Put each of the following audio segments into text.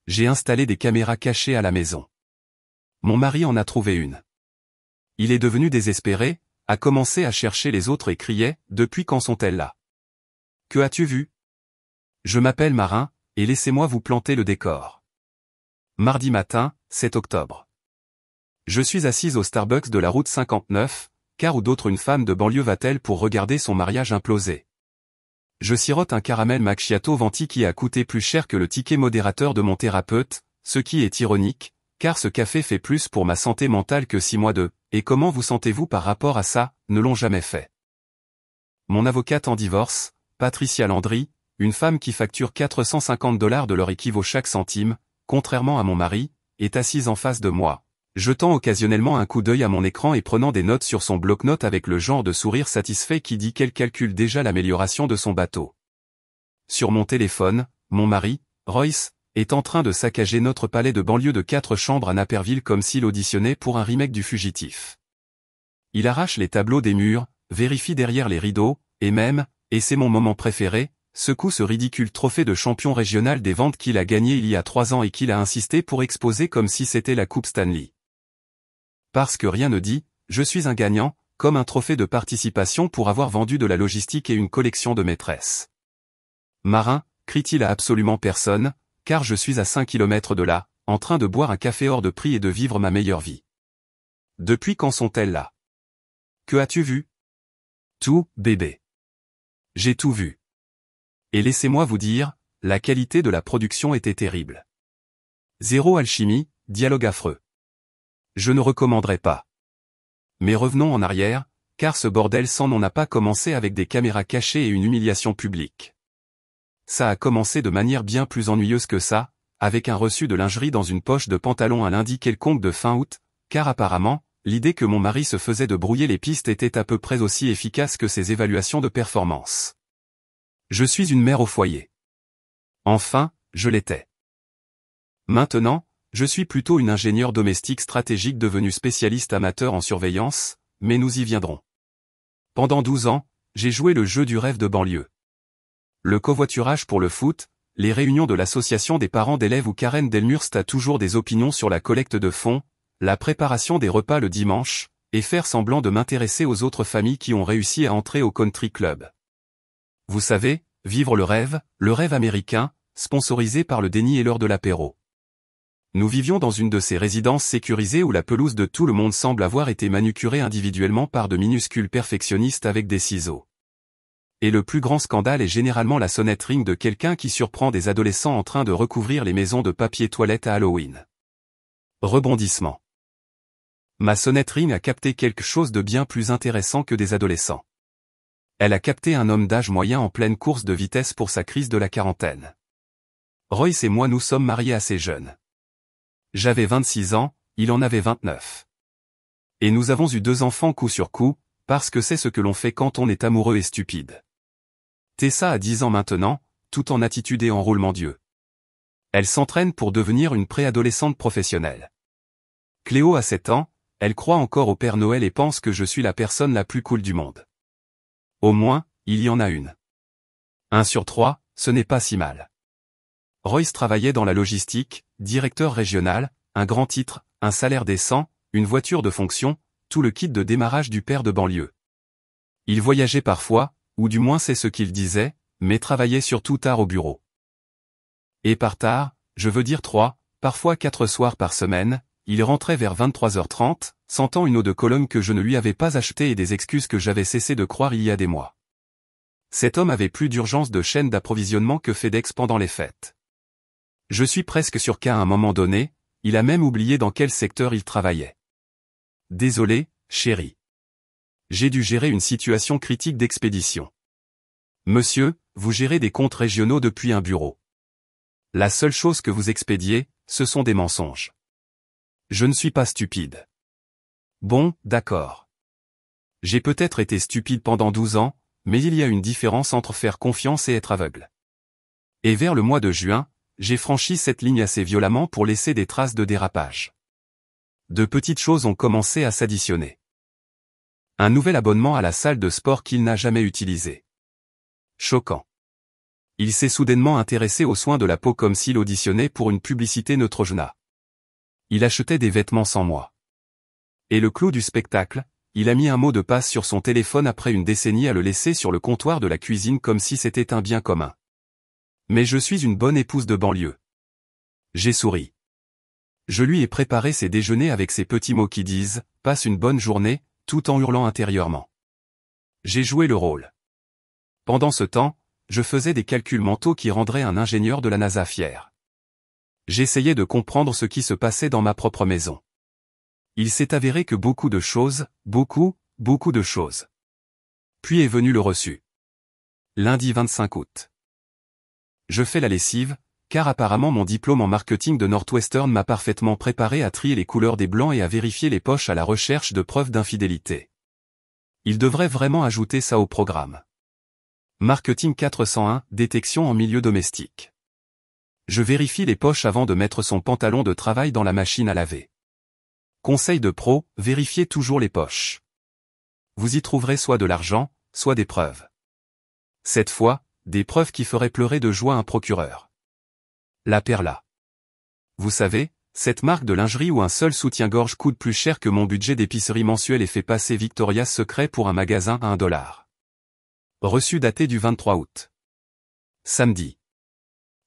J'ai installé des caméras cachées à la maison. Mon mari en a trouvé une. Il est devenu désespéré, a commencé à chercher les autres et criait « Depuis quand sont-elles là? Que as-tu vu? Je m'appelle Marin, et laissez-moi vous planter le décor. Mardi matin, 7 octobre. Je suis assise au Starbucks de la route 59, car où d'autre une femme de banlieue va-t-elle pour regarder son mariage imploser? Je sirote un caramel macchiato venti qui a coûté plus cher que le ticket modérateur de mon thérapeute, ce qui est ironique, car ce café fait plus pour ma santé mentale que 6 mois de « Et comment vous sentez-vous par rapport à ça ?» ne l'ont jamais fait. Mon avocate en divorce, Patricia Landry, une femme qui facture $450 de leur équivaut chaque centime, contrairement à mon mari, est assise en face de moi, jetant occasionnellement un coup d'œil à mon écran et prenant des notes sur son bloc-notes avec le genre de sourire satisfait qui dit qu'elle calcule déjà l'amélioration de son bateau. Sur mon téléphone, mon mari, Royce, est en train de saccager notre palais de banlieue de 4 chambres à Naperville comme s'il auditionnait pour un remake du Fugitif. Il arrache les tableaux des murs, vérifie derrière les rideaux, et même, et c'est mon moment préféré, secoue ce ridicule trophée de champion régional des ventes qu'il a gagné il y a 3 ans et qu'il a insisté pour exposer comme si c'était la Coupe Stanley. Parce que rien ne dit, je suis un gagnant, comme un trophée de participation pour avoir vendu de la logistique et une collection de maîtresses. Marin, crie-t-il à absolument personne, car je suis à 5 kilomètres de là, en train de boire un café hors de prix et de vivre ma meilleure vie. Depuis quand sont-elles là? Que as-tu vu? Tout, bébé. J'ai tout vu. Et laissez-moi vous dire, la qualité de la production était terrible. Zéro alchimie, dialogue affreux. Je ne recommanderais pas. Mais revenons en arrière, car ce bordel sans nom n'a pas commencé avec des caméras cachées et une humiliation publique. Ça a commencé de manière bien plus ennuyeuse que ça, avec un reçu de lingerie dans une poche de pantalon un lundi quelconque de fin août, car apparemment, l'idée que mon mari se faisait de brouiller les pistes était à peu près aussi efficace que ses évaluations de performance. Je suis une mère au foyer. Enfin, je l'étais. Maintenant, je suis plutôt une ingénieure domestique stratégique devenue spécialiste amateur en surveillance, mais nous y viendrons. Pendant 12 ans, j'ai joué le jeu du rêve de banlieue. Le covoiturage pour le foot, les réunions de l'association des parents d'élèves où Karen Delmurst a toujours des opinions sur la collecte de fonds, la préparation des repas le dimanche, et faire semblant de m'intéresser aux autres familles qui ont réussi à entrer au country club. Vous savez, vivre le rêve américain, sponsorisé par le déni et l'heure de l'apéro. Nous vivions dans une de ces résidences sécurisées où la pelouse de tout le monde semble avoir été manucurée individuellement par de minuscules perfectionnistes avec des ciseaux. Et le plus grand scandale est généralement la sonnette ring de quelqu'un qui surprend des adolescents en train de recouvrir les maisons de papier toilette à Halloween. Rebondissement. Ma sonnette ring a capté quelque chose de bien plus intéressant que des adolescents. Elle a capté un homme d'âge moyen en pleine course de vitesse pour sa crise de la quarantaine. Royce et moi nous sommes mariés assez jeunes. J'avais 26 ans, il en avait 29. Et nous avons eu 2 enfants coup sur coup, parce que c'est ce que l'on fait quand on est amoureux et stupide. Tessa a 10 ans maintenant, tout en attitude et en roulement d'yeux. Elle s'entraîne pour devenir une préadolescente professionnelle. Cléo a 7 ans, elle croit encore au Père Noël et pense que je suis la personne la plus cool du monde. Au moins, il y en a une. 1 sur 3, ce n'est pas si mal. Royce travaillait dans la logistique, directeur régional, un grand titre, un salaire décent, une voiture de fonction, tout le kit de démarrage du père de banlieue. Il voyageait parfois, ou du moins c'est ce qu'il disait, mais travaillait surtout tard au bureau. Et par tard, je veux dire 3, parfois 4 soirs par semaine, il rentrait vers 23h30, sentant une eau de Cologne que je ne lui avais pas achetée et des excuses que j'avais cessé de croire il y a des mois. Cet homme avait plus d'urgence de chaîne d'approvisionnement que FedEx pendant les fêtes. Je suis presque sûr qu'à un moment donné, il a même oublié dans quel secteur il travaillait. Désolé, chérie. J'ai dû gérer une situation critique d'expédition. Monsieur, vous gérez des comptes régionaux depuis un bureau. La seule chose que vous expédiez, ce sont des mensonges. Je ne suis pas stupide. Bon, d'accord. J'ai peut-être été stupide pendant 12 ans, mais il y a une différence entre faire confiance et être aveugle. Et vers le mois de juin, j'ai franchi cette ligne assez violemment pour laisser des traces de dérapage. De petites choses ont commencé à s'additionner. Un nouvel abonnement à la salle de sport qu'il n'a jamais utilisé. Choquant. Il s'est soudainement intéressé aux soins de la peau comme s'il auditionnait pour une publicité Neutrogena. Il achetait des vêtements sans moi. Et le clou du spectacle, il a mis un mot de passe sur son téléphone après une décennie à le laisser sur le comptoir de la cuisine comme si c'était un bien commun. Mais je suis une bonne épouse de banlieue. J'ai souri. Je lui ai préparé ses déjeuners avec ces petits mots qui disent « Passe une bonne journée », tout en hurlant intérieurement. J'ai joué le rôle. Pendant ce temps, je faisais des calculs mentaux qui rendraient un ingénieur de la NASA fier. J'essayais de comprendre ce qui se passait dans ma propre maison. Il s'est avéré que beaucoup de choses, beaucoup de choses. Puis est venu le reçu. Lundi 25 août. Je fais la lessive, car apparemment mon diplôme en marketing de Northwestern m'a parfaitement préparé à trier les couleurs des blancs et à vérifier les poches à la recherche de preuves d'infidélité. Il devrait vraiment ajouter ça au programme. Marketing 401, détection en milieu domestique. Je vérifie les poches avant de mettre son pantalon de travail dans la machine à laver. Conseil de pro, vérifiez toujours les poches. Vous y trouverez soit de l'argent, soit des preuves. Cette fois, des preuves qui feraient pleurer de joie un procureur. La Perla. Vous savez, cette marque de lingerie où un seul soutien-gorge coûte plus cher que mon budget d'épicerie mensuel et fait passer Victoria's Secret pour un magasin à $1. Reçu daté du 23 août. Samedi.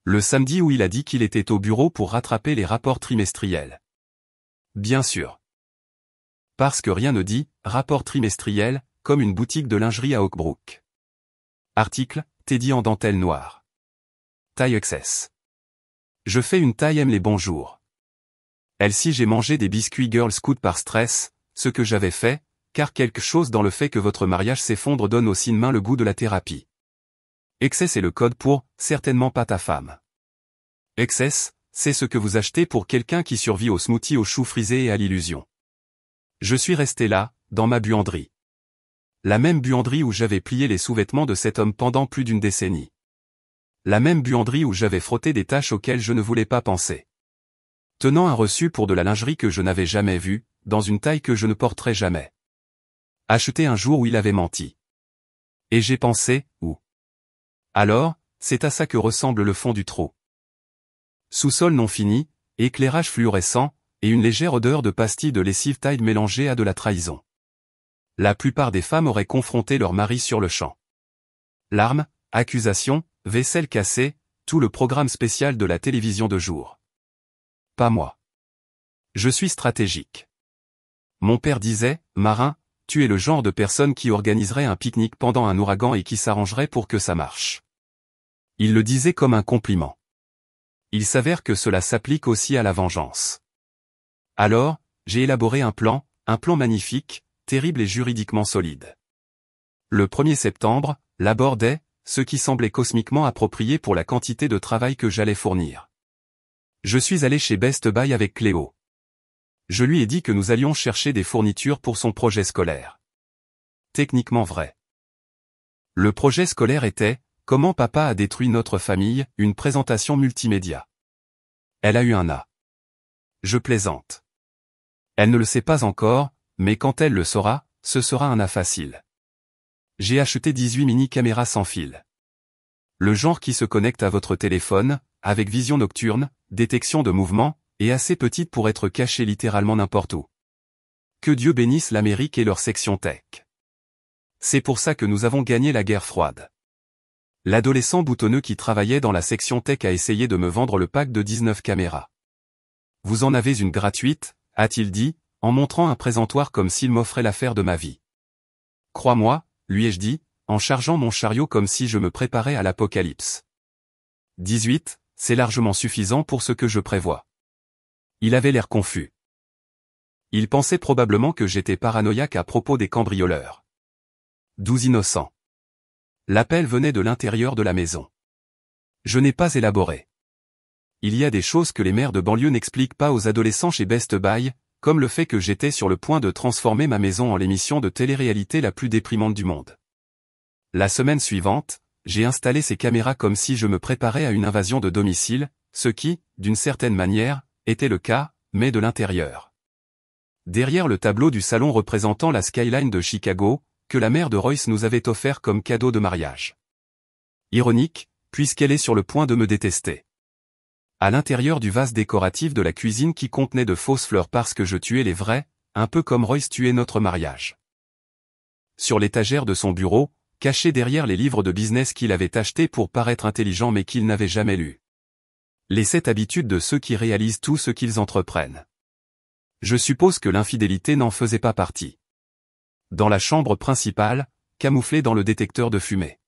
Le samedi où il a dit qu'il était au bureau pour rattraper les rapports trimestriels. Bien sûr. Parce que rien ne dit, rapport trimestriel, comme une boutique de lingerie à Oakbrook. Article, Teddy en dentelle noire. Taille XS. Je fais une taille aime les bons jours. Elle si j'ai mangé des biscuits Girl Scout par stress, ce que j'avais fait, car quelque chose dans le fait que votre mariage s'effondre donne aussi une main le goût de la thérapie. XS est le code pour, certainement pas ta femme. XS, c'est ce que vous achetez pour quelqu'un qui survit au smoothie aux choux frisés et à l'illusion. Je suis resté là, dans ma buanderie. La même buanderie où j'avais plié les sous-vêtements de cet homme pendant plus d'une décennie. La même buanderie où j'avais frotté des tâches auxquelles je ne voulais pas penser. Tenant un reçu pour de la lingerie que je n'avais jamais vue, dans une taille que je ne porterai jamais. Acheté un jour où il avait menti. Et j'ai pensé, où? Alors, c'est à ça que ressemble le fond du trou. Sous-sol non fini, éclairage fluorescent, et une légère odeur de pastilles de lessive Tide mélangée à de la trahison. La plupart des femmes auraient confronté leur mari sur le champ. Larmes, accusations, vaisselle cassée, tout le programme spécial de la télévision de jour. Pas moi. Je suis stratégique. Mon père disait, marin, tu es le genre de personne qui organiserait un pique-nique pendant un ouragan et qui s'arrangerait pour que ça marche. Il le disait comme un compliment. Il s'avère que cela s'applique aussi à la vengeance. Alors, j'ai élaboré un plan magnifique, terrible et juridiquement solide. Le 1er septembre, l'abordait, ce qui semblait cosmiquement approprié pour la quantité de travail que j'allais fournir. Je suis allé chez Best Buy avec Cléo. Je lui ai dit que nous allions chercher des fournitures pour son projet scolaire. Techniquement vrai. Le projet scolaire était « Comment papa a détruit notre famille », une présentation multimédia. Elle a eu un A. Je plaisante. Elle ne le sait pas encore, mais quand elle le saura, ce sera un A facile. J'ai acheté 18 mini-caméras sans fil. Le genre qui se connecte à votre téléphone, avec vision nocturne, détection de mouvement, et assez petite pour être cachée littéralement n'importe où. Que Dieu bénisse l'Amérique et leur section tech. C'est pour ça que nous avons gagné la guerre froide. L'adolescent boutonneux qui travaillait dans la section tech a essayé de me vendre le pack de 19 caméras. Vous en avez une gratuite, a-t-il dit, en montrant un présentoir comme s'il m'offrait l'affaire de ma vie. Crois-moi, lui ai-je dit, en chargeant mon chariot comme si je me préparais à l'apocalypse. 18, c'est largement suffisant pour ce que je prévois. Il avait l'air confus. Il pensait probablement que j'étais paranoïaque à propos des cambrioleurs. 12 innocents. L'appel venait de l'intérieur de la maison. Je n'ai pas élaboré. Il y a des choses que les mères de banlieue n'expliquent pas aux adolescents chez Best Buy, comme le fait que j'étais sur le point de transformer ma maison en l'émission de télé-réalité la plus déprimante du monde. La semaine suivante, j'ai installé ces caméras comme si je me préparais à une invasion de domicile, ce qui, d'une certaine manière, était le cas, mais de l'intérieur. Derrière le tableau du salon représentant la skyline de Chicago, que la mère de Royce nous avait offert comme cadeau de mariage. Ironique, puisqu'elle est sur le point de me détester. À l'intérieur du vase décoratif de la cuisine qui contenait de fausses fleurs parce que je tuais les vraies, un peu comme Royce tuait notre mariage. Sur l'étagère de son bureau, caché derrière les livres de business qu'il avait achetés pour paraître intelligent mais qu'il n'avait jamais lus. Les 7 habitudes de ceux qui réalisent tout ce qu'ils entreprennent. Je suppose que l'infidélité n'en faisait pas partie. Dans la chambre principale, camouflée dans le détecteur de fumée.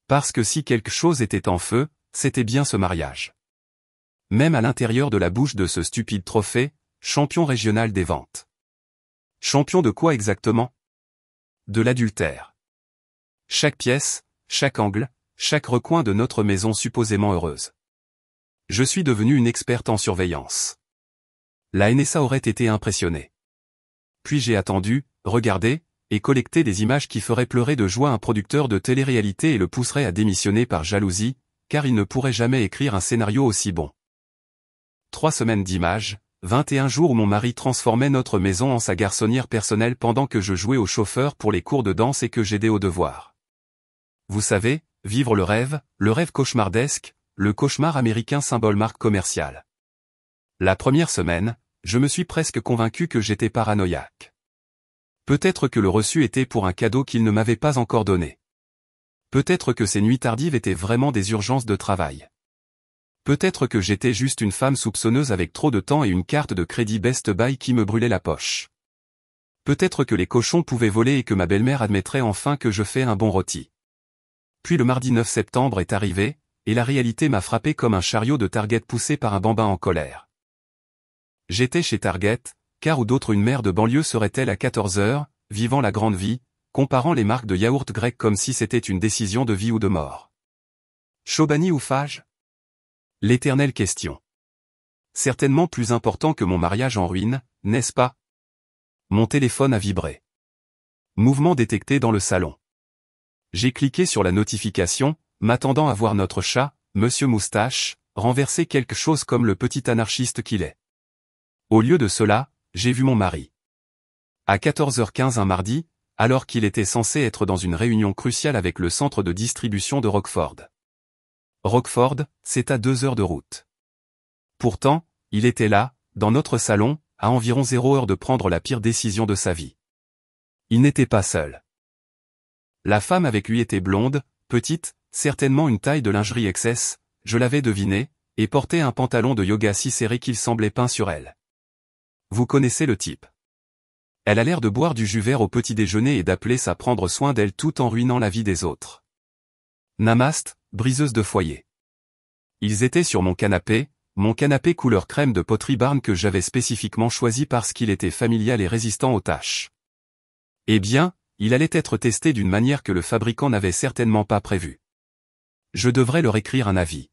Parce que si quelque chose était en feu, c'était bien ce mariage. Même à l'intérieur de la bouche de ce stupide trophée, champion régional des ventes. Champion de quoi exactement? De l'adultère. Chaque pièce, chaque angle, chaque recoin de notre maison supposément heureuse. Je suis devenu une experte en surveillance. La NSA aurait été impressionnée. Puis j'ai attendu, regardé, et collecté des images qui feraient pleurer de joie un producteur de télé-réalité et le pousseraient à démissionner par jalousie, car il ne pourrait jamais écrire un scénario aussi bon. 3 semaines d'images, 21 jours où mon mari transformait notre maison en sa garçonnière personnelle pendant que je jouais au chauffeur pour les cours de danse et que j'aidais aux devoirs. Vous savez, vivre le rêve cauchemardesque, le cauchemar américain symbole marque commerciale. La première semaine, je me suis presque convaincu que j'étais paranoïaque. Peut-être que le reçu était pour un cadeau qu'il ne m'avait pas encore donné. Peut-être que ces nuits tardives étaient vraiment des urgences de travail. Peut-être que j'étais juste une femme soupçonneuse avec trop de temps et une carte de crédit Best Buy qui me brûlait la poche. Peut-être que les cochons pouvaient voler et que ma belle-mère admettrait enfin que je fais un bon rôti. Puis le mardi 9 septembre est arrivé, et la réalité m'a frappé comme un chariot de Target poussé par un bambin en colère. J'étais chez Target, car où d'autre une mère de banlieue serait-elle à 14 heures, vivant la grande vie, comparant les marques de yaourt grec comme si c'était une décision de vie ou de mort. Chobani ou Fage? L'éternelle question. Certainement plus important que mon mariage en ruine, n'est-ce pas? Mon téléphone a vibré. Mouvement détecté dans le salon. J'ai cliqué sur la notification, m'attendant à voir notre chat, Monsieur Moustache, renverser quelque chose comme le petit anarchiste qu'il est. Au lieu de cela, j'ai vu mon mari. À 14h15 un mardi, alors qu'il était censé être dans une réunion cruciale avec le centre de distribution de Rockford. Rockford, c'est à 2 heures de route. Pourtant, il était là, dans notre salon, à environ 0 heure de prendre la pire décision de sa vie. Il n'était pas seul. La femme avec lui était blonde, petite, certainement une taille de lingerie XS, je l'avais deviné, et portait un pantalon de yoga si serré qu'il semblait peint sur elle. Vous connaissez le type. Elle a l'air de boire du jus vert au petit déjeuner et d'appeler ça prendre soin d'elle tout en ruinant la vie des autres. Namaste, briseuse de foyer. Ils étaient sur mon canapé couleur crème de Pottery Barn que j'avais spécifiquement choisi parce qu'il était familial et résistant aux tâches. Eh bien, il allait être testé d'une manière que le fabricant n'avait certainement pas prévue. Je devrais leur écrire un avis.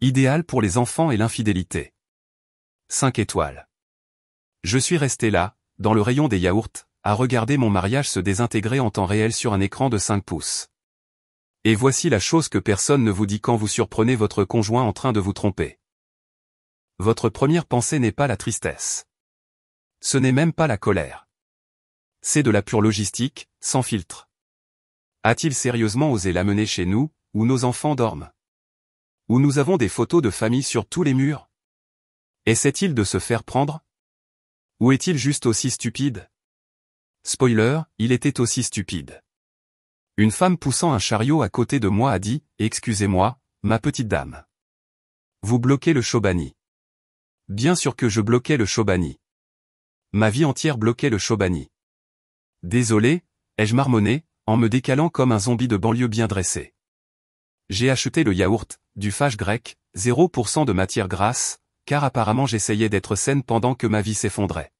Idéal pour les enfants et l'infidélité. 5 étoiles. Je suis resté là, dans le rayon des yaourts, à regarder mon mariage se désintégrer en temps réel sur un écran de 5 pouces. Et voici la chose que personne ne vous dit quand vous surprenez votre conjoint en train de vous tromper. Votre première pensée n'est pas la tristesse. Ce n'est même pas la colère. C'est de la pure logistique, sans filtre. A-t-il sérieusement osé l'amener chez nous, où nos enfants dorment? Où nous avons des photos de famille sur tous les murs? Essaie-t-il de se faire prendre? Ou est-il juste aussi stupide? Spoiler, il était aussi stupide. Une femme poussant un chariot à côté de moi a dit « Excusez-moi, ma petite dame. Vous bloquez le Chobani. » Bien sûr que je bloquais le Chobani. Ma vie entière bloquait le Chobani. Désolé, ai-je marmonné, en me décalant comme un zombie de banlieue bien dressé. J'ai acheté le yaourt, du Fage grec, 0% de matière grasse, car apparemment j'essayais d'être saine pendant que ma vie s'effondrait.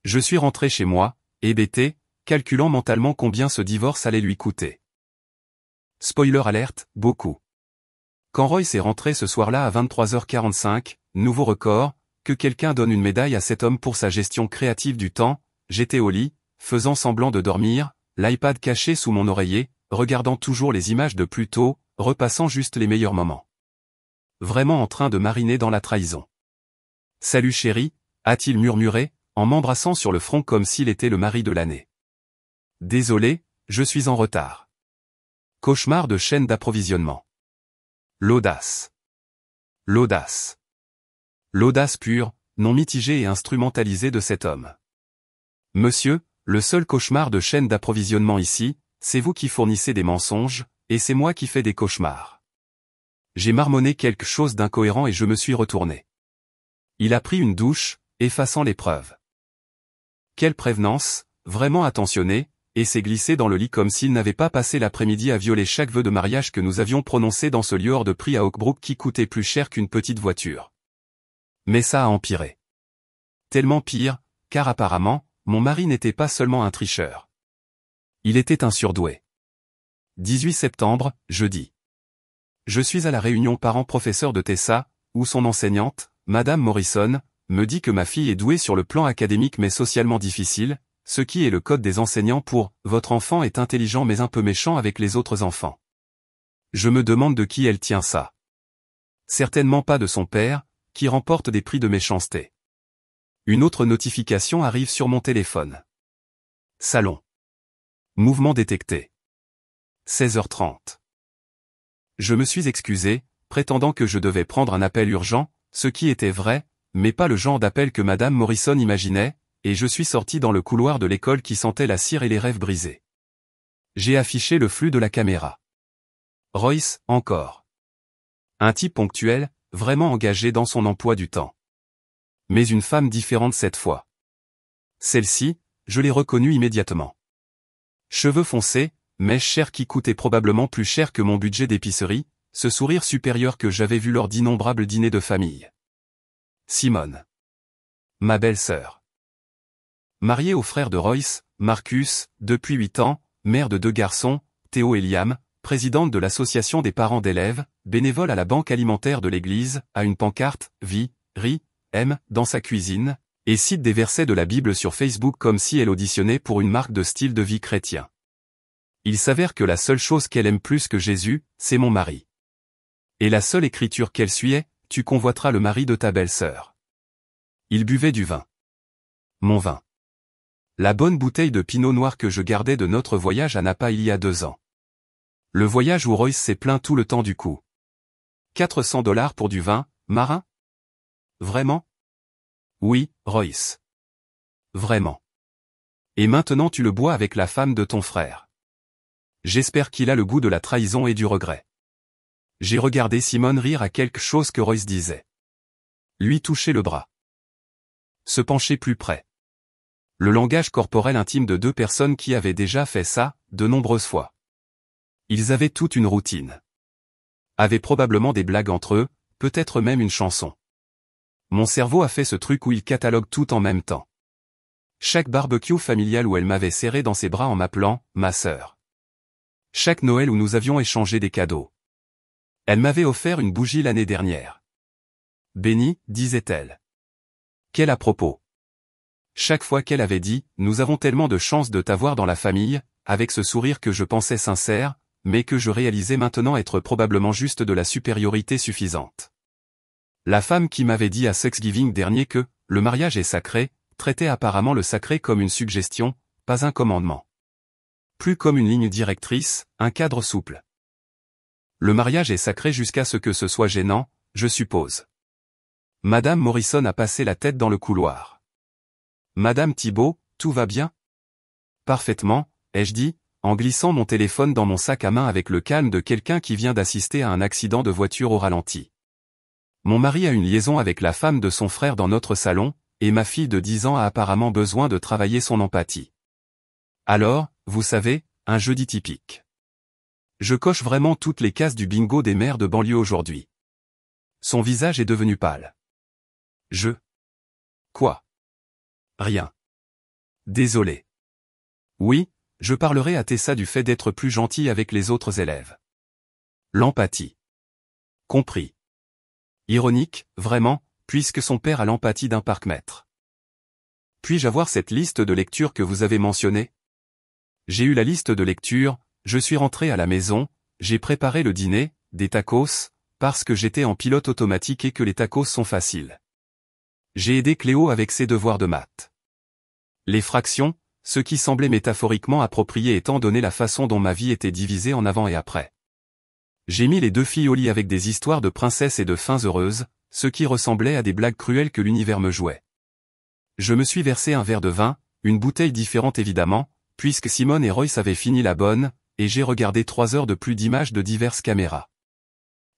Je suis rentré chez moi, hébété, calculant mentalement combien ce divorce allait lui coûter. Spoiler alerte, beaucoup. Quand Royce est rentré ce soir-là à 23h45, nouveau record, que quelqu'un donne une médaille à cet homme pour sa gestion créative du temps, j'étais au lit, faisant semblant de dormir, l'iPad caché sous mon oreiller, regardant toujours les images de plus tôt, repassant juste les meilleurs moments. Vraiment en train de mariner dans la trahison. « Salut chérie », a-t-il murmuré, en m'embrassant sur le front comme s'il était le mari de l'année. « Désolé, je suis en retard. » Cauchemar de chaîne d'approvisionnement. L'audace. L'audace. L'audace pure, non mitigée et instrumentalisée de cet homme. Monsieur, le seul cauchemar de chaîne d'approvisionnement ici, c'est vous qui fournissez des mensonges, et c'est moi qui fais des cauchemars. J'ai marmonné quelque chose d'incohérent et je me suis retourné. Il a pris une douche, effaçant les preuves. Quelle prévenance, vraiment attentionné, et s'est glissé dans le lit comme s'il n'avait pas passé l'après-midi à violer chaque vœu de mariage que nous avions prononcé dans ce lieu hors de prix à Oakbrook qui coûtait plus cher qu'une petite voiture. Mais ça a empiré. Tellement pire, car apparemment, mon mari n'était pas seulement un tricheur. Il était un surdoué. 18 septembre, jeudi. Je suis à la réunion parents-professeurs de Tessa, où son enseignante, Madame Morrison, me dit que ma fille est douée sur le plan académique mais socialement difficile, ce qui est le code des enseignants pour « votre enfant est intelligent mais un peu méchant avec les autres enfants ». Je me demande de qui elle tient ça. Certainement pas de son père, qui remporte des prix de méchanceté. Une autre notification arrive sur mon téléphone. Salon. Mouvement détecté. 16h30. Je me suis excusé, prétendant que je devais prendre un appel urgent, ce qui était vrai, mais pas le genre d'appel que Madame Morrison imaginait, et je suis sorti dans le couloir de l'école qui sentait la cire et les rêves brisés. J'ai affiché le flux de la caméra. Royce, encore. Un type ponctuel, vraiment engagé dans son emploi du temps. Mais une femme différente cette fois. Celle-ci, je l'ai reconnue immédiatement. Cheveux foncés, mèche chère qui coûtait probablement plus cher que mon budget d'épicerie, ce sourire supérieur que j'avais vu lors d'innombrables dîners de famille. Simone. Ma belle-sœur. Mariée au frère de Royce, Marcus, depuis 8 ans, mère de 2 garçons, Théo et Liam, présidente de l'association des parents d'élèves, bénévole à la banque alimentaire de l'église, a une pancarte, vit, rit, aime, dans sa cuisine, et cite des versets de la Bible sur Facebook comme si elle auditionnait pour une marque de style de vie chrétien. Il s'avère que la seule chose qu'elle aime plus que Jésus, c'est mon mari. Et la seule écriture qu'elle suit est, tu convoiteras le mari de ta belle-sœur. Il buvait du vin. Mon vin. La bonne bouteille de pinot noir que je gardais de notre voyage à Napa il y a 2 ans. Le voyage où Royce s'est plaint tout le temps du coup. 400 $ pour du vin, marin? Vraiment? Oui, Royce. Vraiment. Et maintenant tu le bois avec la femme de ton frère. J'espère qu'il a le goût de la trahison et du regret. J'ai regardé Simone rire à quelque chose que Royce disait. Lui toucher le bras. Se pencher plus près. Le langage corporel intime de 2 personnes qui avaient déjà fait ça, de nombreuses fois. Ils avaient toute une routine. Avaient probablement des blagues entre eux, peut-être même une chanson. Mon cerveau a fait ce truc où il catalogue tout en même temps. Chaque barbecue familial où elle m'avait serré dans ses bras en m'appelant « ma sœur ». Chaque Noël où nous avions échangé des cadeaux. Elle m'avait offert une bougie l'année dernière. Béni, disait-elle. Quel à propos. Chaque fois qu'elle avait dit « nous avons tellement de chance de t'avoir dans la famille », avec ce sourire que je pensais sincère, mais que je réalisais maintenant être probablement juste de la supériorité suffisante. La femme qui m'avait dit à Thanksgiving dernier que « le mariage est sacré », traitait apparemment le sacré comme une suggestion, pas un commandement. Plus comme une ligne directrice, un cadre souple. Le mariage est sacré jusqu'à ce que ce soit gênant, je suppose. Madame Morrison a passé la tête dans le couloir. Madame Thibault, tout va bien? Parfaitement, ai-je dit, en glissant mon téléphone dans mon sac à main avec le calme de quelqu'un qui vient d'assister à un accident de voiture au ralenti. Mon mari a une liaison avec la femme de son frère dans notre salon, et ma fille de 10 ans a apparemment besoin de travailler son empathie. Alors, vous savez, un jeudi typique. Je coche vraiment toutes les cases du bingo des mères de banlieue aujourd'hui. Son visage est devenu pâle. Quoi? Rien. Désolé. Oui, je parlerai à Tessa du fait d'être plus gentil avec les autres élèves. L'empathie. Compris. Ironique, vraiment, puisque son père a l'empathie d'un parc-mètre. Puis-je avoir cette liste de lecture que vous avez mentionnée? J'ai eu la liste de lecture, je suis rentré à la maison, j'ai préparé le dîner, des tacos, parce que j'étais en pilote automatique et que les tacos sont faciles. J'ai aidé Cléo avec ses devoirs de maths. Les fractions, ce qui semblait métaphoriquement approprié étant donné la façon dont ma vie était divisée en avant et après. J'ai mis les deux filles au lit avec des histoires de princesses et de fins heureuses, ce qui ressemblait à des blagues cruelles que l'univers me jouait. Je me suis versé un verre de vin, une bouteille différente évidemment, puisque Simone et Royce avaient fini la bonne, et j'ai regardé 3 heures de plus d'images de diverses caméras.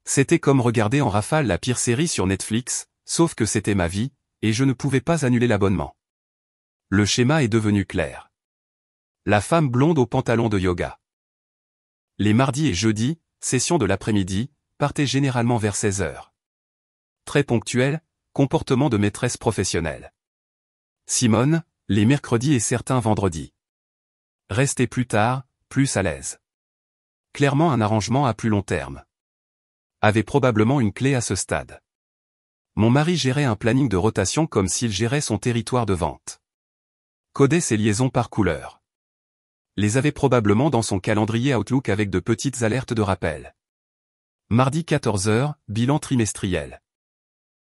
C'était comme regarder en rafale la pire série sur Netflix, sauf que c'était ma vie, et je ne pouvais pas annuler l'abonnement. Le schéma est devenu clair. La femme blonde au pantalon de yoga. Les mardis et jeudis, session de l'après-midi, partait généralement vers 16 heures. Très ponctuel, comportement de maîtresse professionnelle. Simone, les mercredis et certains vendredis. Rester plus tard, plus à l'aise. Clairement un arrangement à plus long terme. Avait probablement une clé à ce stade. Mon mari gérait un planning de rotation comme s'il gérait son territoire de vente. Codait ses liaisons par couleur. Les avait probablement dans son calendrier Outlook avec de petites alertes de rappel. Mardi 14h, bilan trimestriel.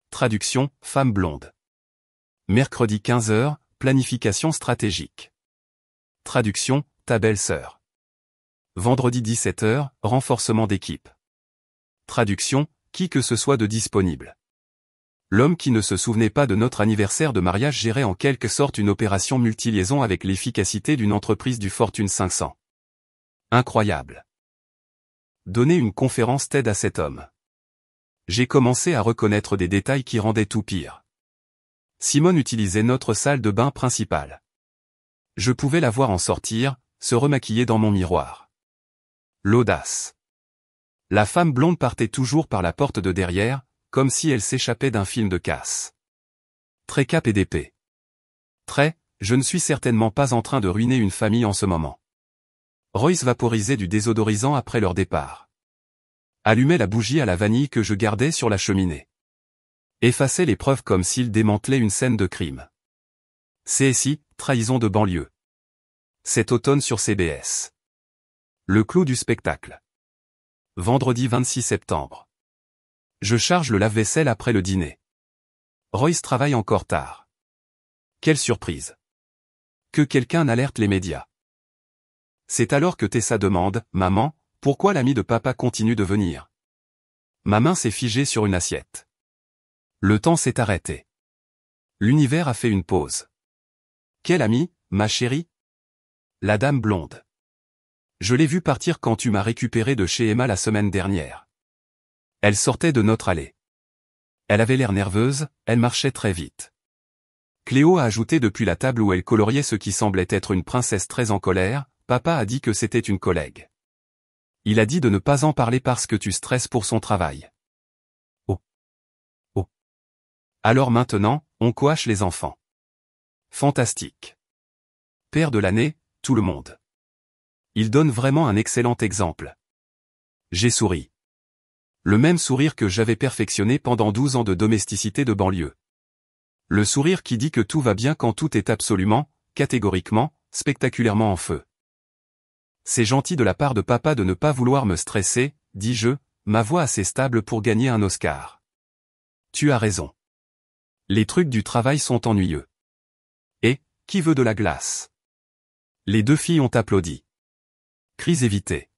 Traduction, femme blonde. Mercredi 15h, planification stratégique. Traduction, ta belle-sœur. Vendredi 17h, renforcement d'équipe. Traduction, qui que ce soit de disponible. L'homme qui ne se souvenait pas de notre anniversaire de mariage gérait en quelque sorte une opération multiliaison avec l'efficacité d'une entreprise du Fortune 500. Incroyable. Donner une conférence TED à cet homme. J'ai commencé à reconnaître des détails qui rendaient tout pire. Simone utilisait notre salle de bain principale. Je pouvais la voir en sortir, se remaquiller dans mon miroir. L'audace. La femme blonde partait toujours par la porte de derrière, comme si elle s'échappait d'un film de casse. Très cap et d'épée. Très, je ne suis certainement pas en train de ruiner une famille en ce moment. Royce vaporisait du désodorisant après leur départ. Allumait la bougie à la vanille que je gardais sur la cheminée. Effaçait les preuves comme s'il démantelait une scène de crime. CSI, trahison de banlieue. Cet automne sur CBS. Le clou du spectacle. Vendredi 26 septembre. Je charge le lave-vaisselle après le dîner. Royce travaille encore tard. Quelle surprise. Que quelqu'un alerte les médias. C'est alors que Tessa demande, « Maman, pourquoi l'ami de papa continue de venir ?» Ma main s'est figée sur une assiette. Le temps s'est arrêté. L'univers a fait une pause. Quel ami, ma chérie ? La dame blonde. Je l'ai vue partir quand tu m'as récupéré de chez Emma la semaine dernière. Elle sortait de notre allée. Elle avait l'air nerveuse, elle marchait très vite. Cléo a ajouté depuis la table où elle coloriait ce qui semblait être une princesse très en colère, papa a dit que c'était une collègue. Il a dit de ne pas en parler parce que tu stresses pour son travail. Oh. Oh. Alors maintenant, on coache les enfants. Fantastique. Père de l'année, tout le monde. Il donne vraiment un excellent exemple. J'ai souri. Le même sourire que j'avais perfectionné pendant 12 ans de domesticité de banlieue. Le sourire qui dit que tout va bien quand tout est absolument, catégoriquement, spectaculairement en feu. C'est gentil de la part de papa de ne pas vouloir me stresser, dis-je, ma voix assez stable pour gagner un Oscar. Tu as raison. Les trucs du travail sont ennuyeux. Et, qui veut de la glace ? Les deux filles ont applaudi. Crise évitée.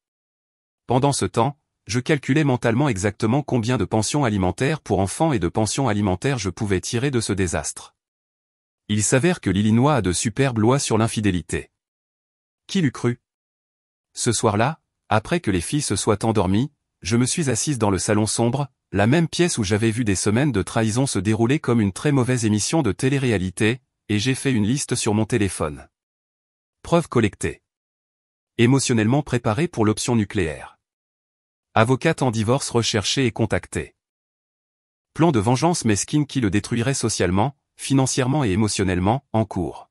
Pendant ce temps, je calculais mentalement exactement combien de pensions alimentaires pour enfants et de pensions alimentaires je pouvais tirer de ce désastre. Il s'avère que l'Illinois a de superbes lois sur l'infidélité. Qui l'eût cru ? Ce soir-là, après que les filles se soient endormies, je me suis assise dans le salon sombre, la même pièce où j'avais vu des semaines de trahison se dérouler comme une très mauvaise émission de télé-réalité, et j'ai fait une liste sur mon téléphone. Preuves collectées. Émotionnellement préparée pour l'option nucléaire. Avocate en divorce recherchée et contactée. Plan de vengeance mesquine qui le détruirait socialement, financièrement et émotionnellement, en cours.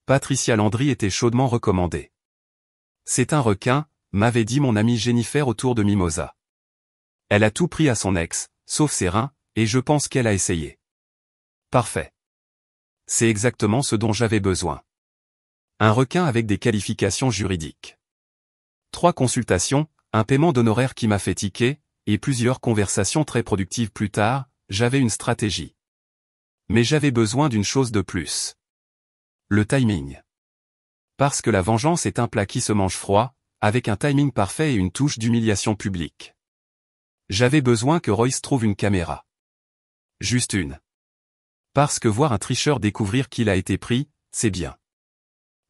Patricia Landry était chaudement recommandée. C'est un requin, m'avait dit mon amie Jennifer autour de Mimosa. Elle a tout pris à son ex, sauf ses reins, et je pense qu'elle a essayé. Parfait. C'est exactement ce dont j'avais besoin. Un requin avec des qualifications juridiques. 3 consultations, un paiement d'honoraires qui m'a fait tiquer, et plusieurs conversations très productives plus tard, j'avais une stratégie. Mais j'avais besoin d'une chose de plus. Le timing. Parce que la vengeance est un plat qui se mange froid, avec un timing parfait et une touche d'humiliation publique. J'avais besoin que Royce trouve une caméra. Juste une. Parce que voir un tricheur découvrir qu'il a été pris, c'est bien.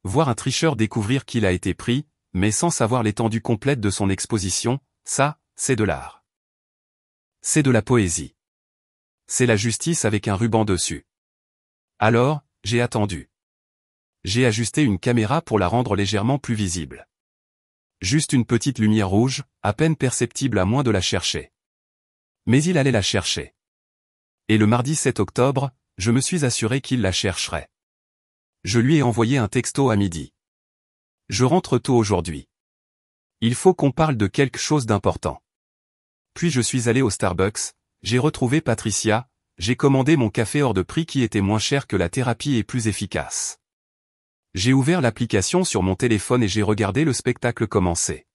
Voir un tricheur découvrir qu'il a été pris, mais sans savoir l'étendue complète de son exposition, ça, c'est de l'art. C'est de la poésie. C'est la justice avec un ruban dessus. Alors, j'ai attendu. J'ai ajusté une caméra pour la rendre légèrement plus visible. Juste une petite lumière rouge, à peine perceptible à moins de la chercher. Mais il allait la chercher. Et le mardi 7 octobre, je me suis assuré qu'il la chercherait. Je lui ai envoyé un texto à midi. Je rentre tôt aujourd'hui. Il faut qu'on parle de quelque chose d'important. Puis je suis allé au Starbucks, j'ai retrouvé Patricia, j'ai commandé mon café hors de prix qui était moins cher que la thérapie et plus efficace. J'ai ouvert l'application sur mon téléphone et j'ai regardé le spectacle commencer.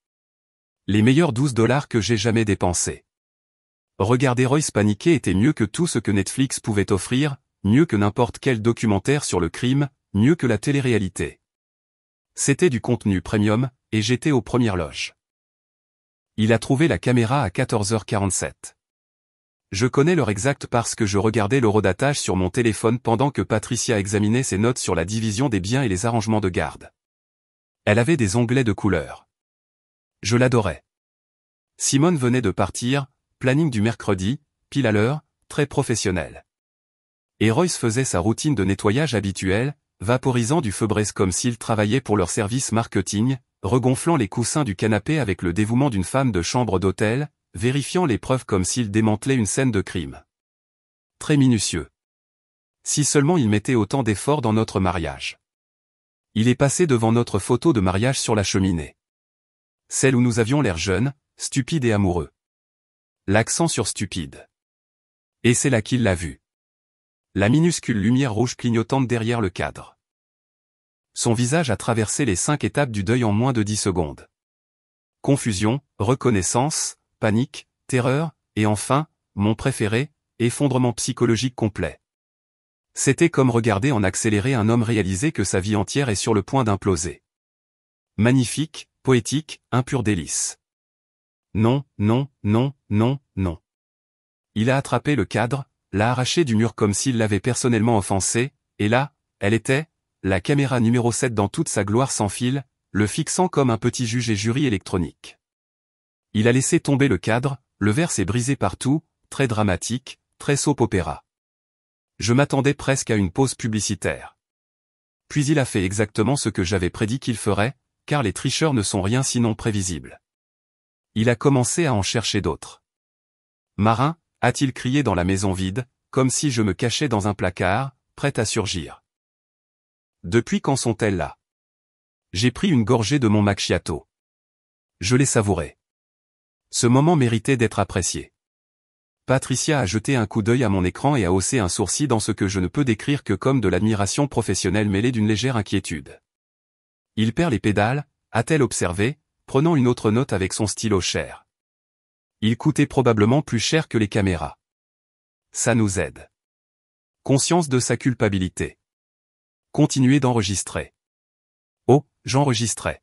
Les meilleurs $12 que j'ai jamais dépensés. Regarder Royce paniquer était mieux que tout ce que Netflix pouvait offrir, mieux que n'importe quel documentaire sur le crime, mieux que la télé-réalité. C'était du contenu premium, et j'étais aux premières loges. Il a trouvé la caméra à 14h47. Je connais l'heure exacte parce que je regardais l'horodatage sur mon téléphone pendant que Patricia examinait ses notes sur la division des biens et les arrangements de garde. Elle avait des onglets de couleur. Je l'adorais. Simone venait de partir, planning du mercredi, pile à l'heure, très professionnel. Et Royce faisait sa routine de nettoyage habituelle, vaporisant du Febreze comme s'il travaillait pour leur service marketing, regonflant les coussins du canapé avec le dévouement d'une femme de chambre d'hôtel, vérifiant les preuves comme s'il démantelait une scène de crime. Très minutieux. Si seulement il mettait autant d'efforts dans notre mariage. Il est passé devant notre photo de mariage sur la cheminée. Celle où nous avions l'air jeunes, stupides et amoureux. L'accent sur stupide. Et c'est là qu'il l'a vu. La minuscule lumière rouge clignotante derrière le cadre. Son visage a traversé les 5 étapes du deuil en moins de 10 secondes. Confusion, reconnaissance, panique, terreur, et enfin, mon préféré, effondrement psychologique complet. C'était comme regarder en accéléré un homme réaliser que sa vie entière est sur le point d'imploser. Magnifique, poétique, un pur délice. Non, non, non, non, non. Il a attrapé le cadre, l'a arraché du mur comme s'il l'avait personnellement offensé, et là, elle était, la caméra numéro 7 dans toute sa gloire sans fil, le fixant comme un petit juge et jury électronique. Il a laissé tomber le cadre, le verre s'est brisé partout, très dramatique, très soap opéra. Je m'attendais presque à une pause publicitaire. Puis il a fait exactement ce que j'avais prédit qu'il ferait, car les tricheurs ne sont rien sinon prévisibles. Il a commencé à en chercher d'autres. Marin, a-t-il crié dans la maison vide, comme si je me cachais dans un placard, prêt à surgir. Depuis quand sont-elles là? J'ai pris une gorgée de mon macchiato. Je l'ai savouré. Ce moment méritait d'être apprécié. Patricia a jeté un coup d'œil à mon écran et a haussé un sourcil dans ce que je ne peux décrire que comme de l'admiration professionnelle mêlée d'une légère inquiétude. Il perd les pédales, a-t-elle observé, prenant une autre note avec son stylo cher. Il coûtait probablement plus cher que les caméras. Ça nous aide. Conscience de sa culpabilité. Continuer d'enregistrer. Oh, j'enregistrais.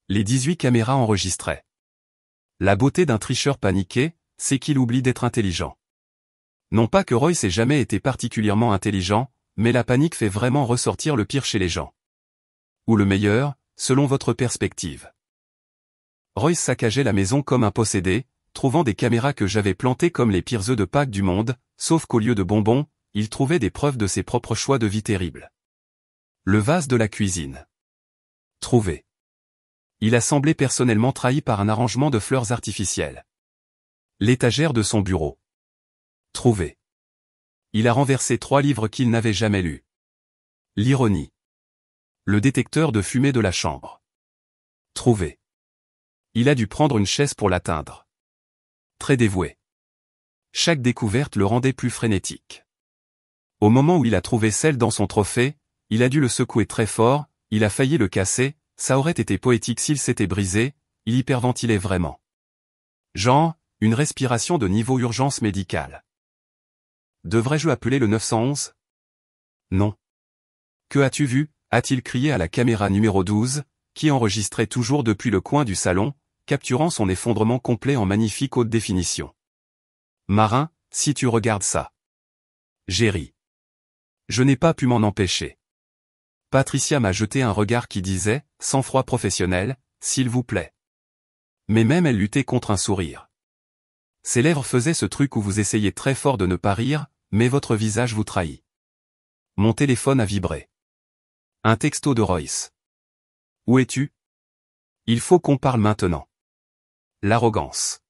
Les 18 caméras enregistraient. La beauté d'un tricheur paniqué, c'est qu'il oublie d'être intelligent. Non pas que Royce ait jamais été particulièrement intelligent, mais la panique fait vraiment ressortir le pire chez les gens. Ou le meilleur, selon votre perspective. Royce saccageait la maison comme un possédé, trouvant des caméras que j'avais plantées comme les pires œufs de Pâques du monde, sauf qu'au lieu de bonbons, il trouvait des preuves de ses propres choix de vie terribles. Le vase de la cuisine. Trouvé. Il a semblé personnellement trahi par un arrangement de fleurs artificielles. L'étagère de son bureau. Trouvé. Il a renversé 3 livres qu'il n'avait jamais lus. L'ironie. Le détecteur de fumée de la chambre. Trouvé. Il a dû prendre une chaise pour l'atteindre. Très dévoué. Chaque découverte le rendait plus frénétique. Au moment où il a trouvé celle dans son trophée, il a dû le secouer très fort, il a failli le casser, ça aurait été poétique s'il s'était brisé, il hyperventilait vraiment. Genre, une respiration de niveau urgence médicale. Devrais-je appeler le 911? Non. Que as-tu vu? A-t-il crié à la caméra numéro 12, qui enregistrait toujours depuis le coin du salon, capturant son effondrement complet en magnifique haute définition. Marin, si tu regardes ça. J'ai ri. Je n'ai pas pu m'en empêcher. Patricia m'a jeté un regard qui disait, sans froid professionnel, s'il vous plaît. Mais même elle luttait contre un sourire. Ses lèvres faisaient ce truc où vous essayez très fort de ne pas rire, mais votre visage vous trahit. Mon téléphone a vibré. Un texto de Royce. Où es-tu? Il faut qu'on parle maintenant. L'arrogance.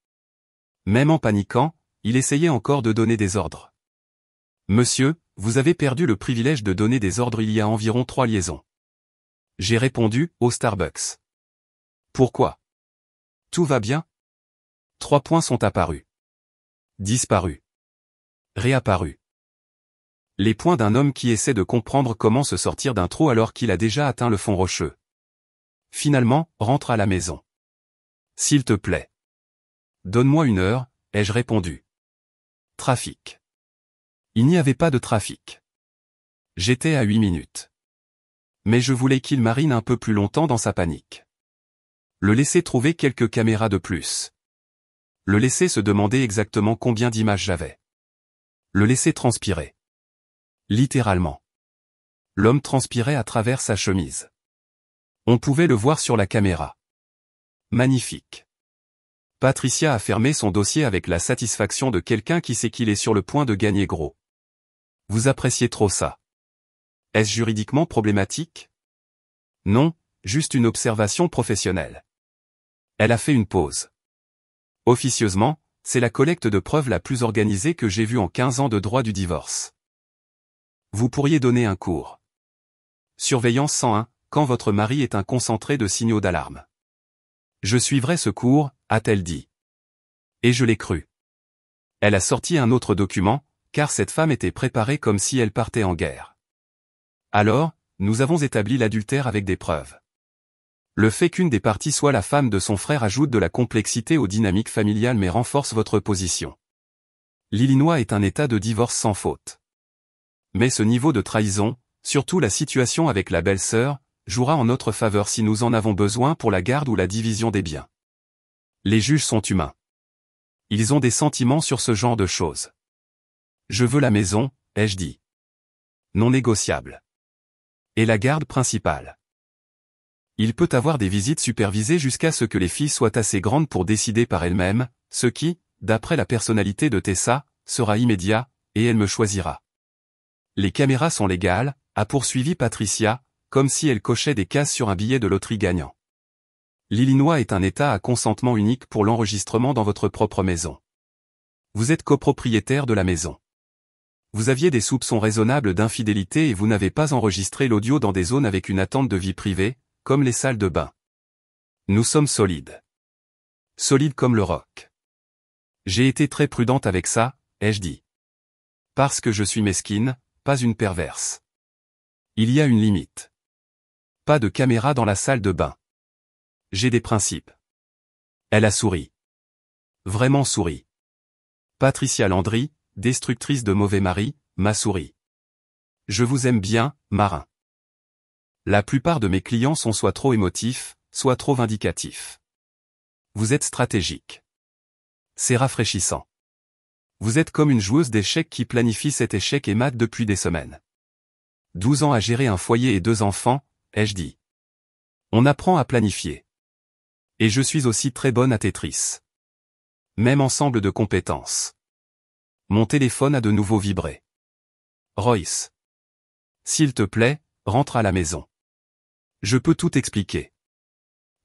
Même en paniquant, il essayait encore de donner des ordres. Monsieur, vous avez perdu le privilège de donner des ordres il y a environ 3 liaisons. J'ai répondu, au Starbucks. Pourquoi? Tout va bien? 3 points sont apparus. Disparus. Réapparus. Les points d'un homme qui essaie de comprendre comment se sortir d'un trou alors qu'il a déjà atteint le fond rocheux. Finalement, rentre à la maison. S'il te plaît. Donne-moi 1 heure, ai-je répondu. Trafic. Il n'y avait pas de trafic. J'étais à 8 minutes. Mais je voulais qu'il marine un peu plus longtemps dans sa panique. Le laisser trouver quelques caméras de plus. Le laisser se demander exactement combien d'images j'avais. Le laisser transpirer. Littéralement. L'homme transpirait à travers sa chemise. On pouvait le voir sur la caméra. Magnifique. Patricia a fermé son dossier avec la satisfaction de quelqu'un qui sait qu'il est sur le point de gagner gros. Vous appréciez trop ça. Est-ce juridiquement problématique? Non, juste une observation professionnelle. Elle a fait une pause. Officieusement, c'est la collecte de preuves la plus organisée que j'ai vue en 15 ans de droit du divorce. Vous pourriez donner un cours. Surveillance 101, quand votre mari est un concentré de signaux d'alarme. Je suivrai ce cours, a-t-elle dit. Et je l'ai cru. Elle a sorti un autre document, car cette femme était préparée comme si elle partait en guerre. Alors, nous avons établi l'adultère avec des preuves. Le fait qu'une des parties soit la femme de son frère ajoute de la complexité aux dynamiques familiales mais renforce votre position. L'Illinois est un état de divorce sans faute. Mais ce niveau de trahison, surtout la situation avec la belle-sœur, jouera en notre faveur si nous en avons besoin pour la garde ou la division des biens. Les juges sont humains. Ils ont des sentiments sur ce genre de choses. Je veux la maison, ai-je dit. Non négociable. Et la garde principale. Il peut avoir des visites supervisées jusqu'à ce que les filles soient assez grandes pour décider par elles-mêmes, ce qui, d'après la personnalité de Tessa, sera immédiat, et elle me choisira. Les caméras sont légales, a poursuivi Patricia, comme si elle cochait des cases sur un billet de loterie gagnant. L'Illinois est un État à consentement unique pour l'enregistrement dans votre propre maison. Vous êtes copropriétaire de la maison. Vous aviez des soupçons raisonnables d'infidélité et vous n'avez pas enregistré l'audio dans des zones avec une attente de vie privée, comme les salles de bain. Nous sommes solides. Solides comme le roc. J'ai été très prudente avec ça, ai-je dit. Parce que je suis mesquine, pas une perverse. Il y a une limite. Pas de caméra dans la salle de bain. J'ai des principes. Elle a souri. Vraiment souri. Patricia Landry, destructrice de mauvais mari, m'a souri. Je vous aime bien, Marin. La plupart de mes clients sont soit trop émotifs, soit trop vindicatifs. Vous êtes stratégique. C'est rafraîchissant. Vous êtes comme une joueuse d'échecs qui planifie cet échec et mat depuis des semaines. 12 ans à gérer un foyer et 2 enfants, ai-je dit. On apprend à planifier. Et je suis aussi très bonne à Tetris. Même ensemble de compétences. Mon téléphone a de nouveau vibré. Royce. S'il te plaît, rentre à la maison. Je peux tout expliquer.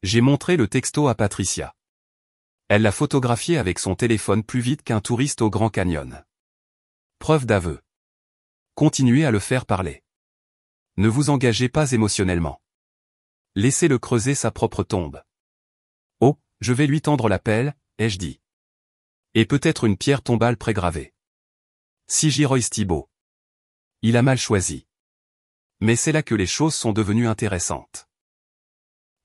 J'ai montré le texto à Patricia. Elle l'a photographié avec son téléphone plus vite qu'un touriste au Grand Canyon. Preuve d'aveu. Continuez à le faire parler. Ne vous engagez pas émotionnellement. Laissez-le creuser sa propre tombe. Oh, je vais lui tendre la pelle, ai-je dit. Et peut-être une pierre tombale prégravée. C.J. Royce Thibault. Il a mal choisi. Mais c'est là que les choses sont devenues intéressantes.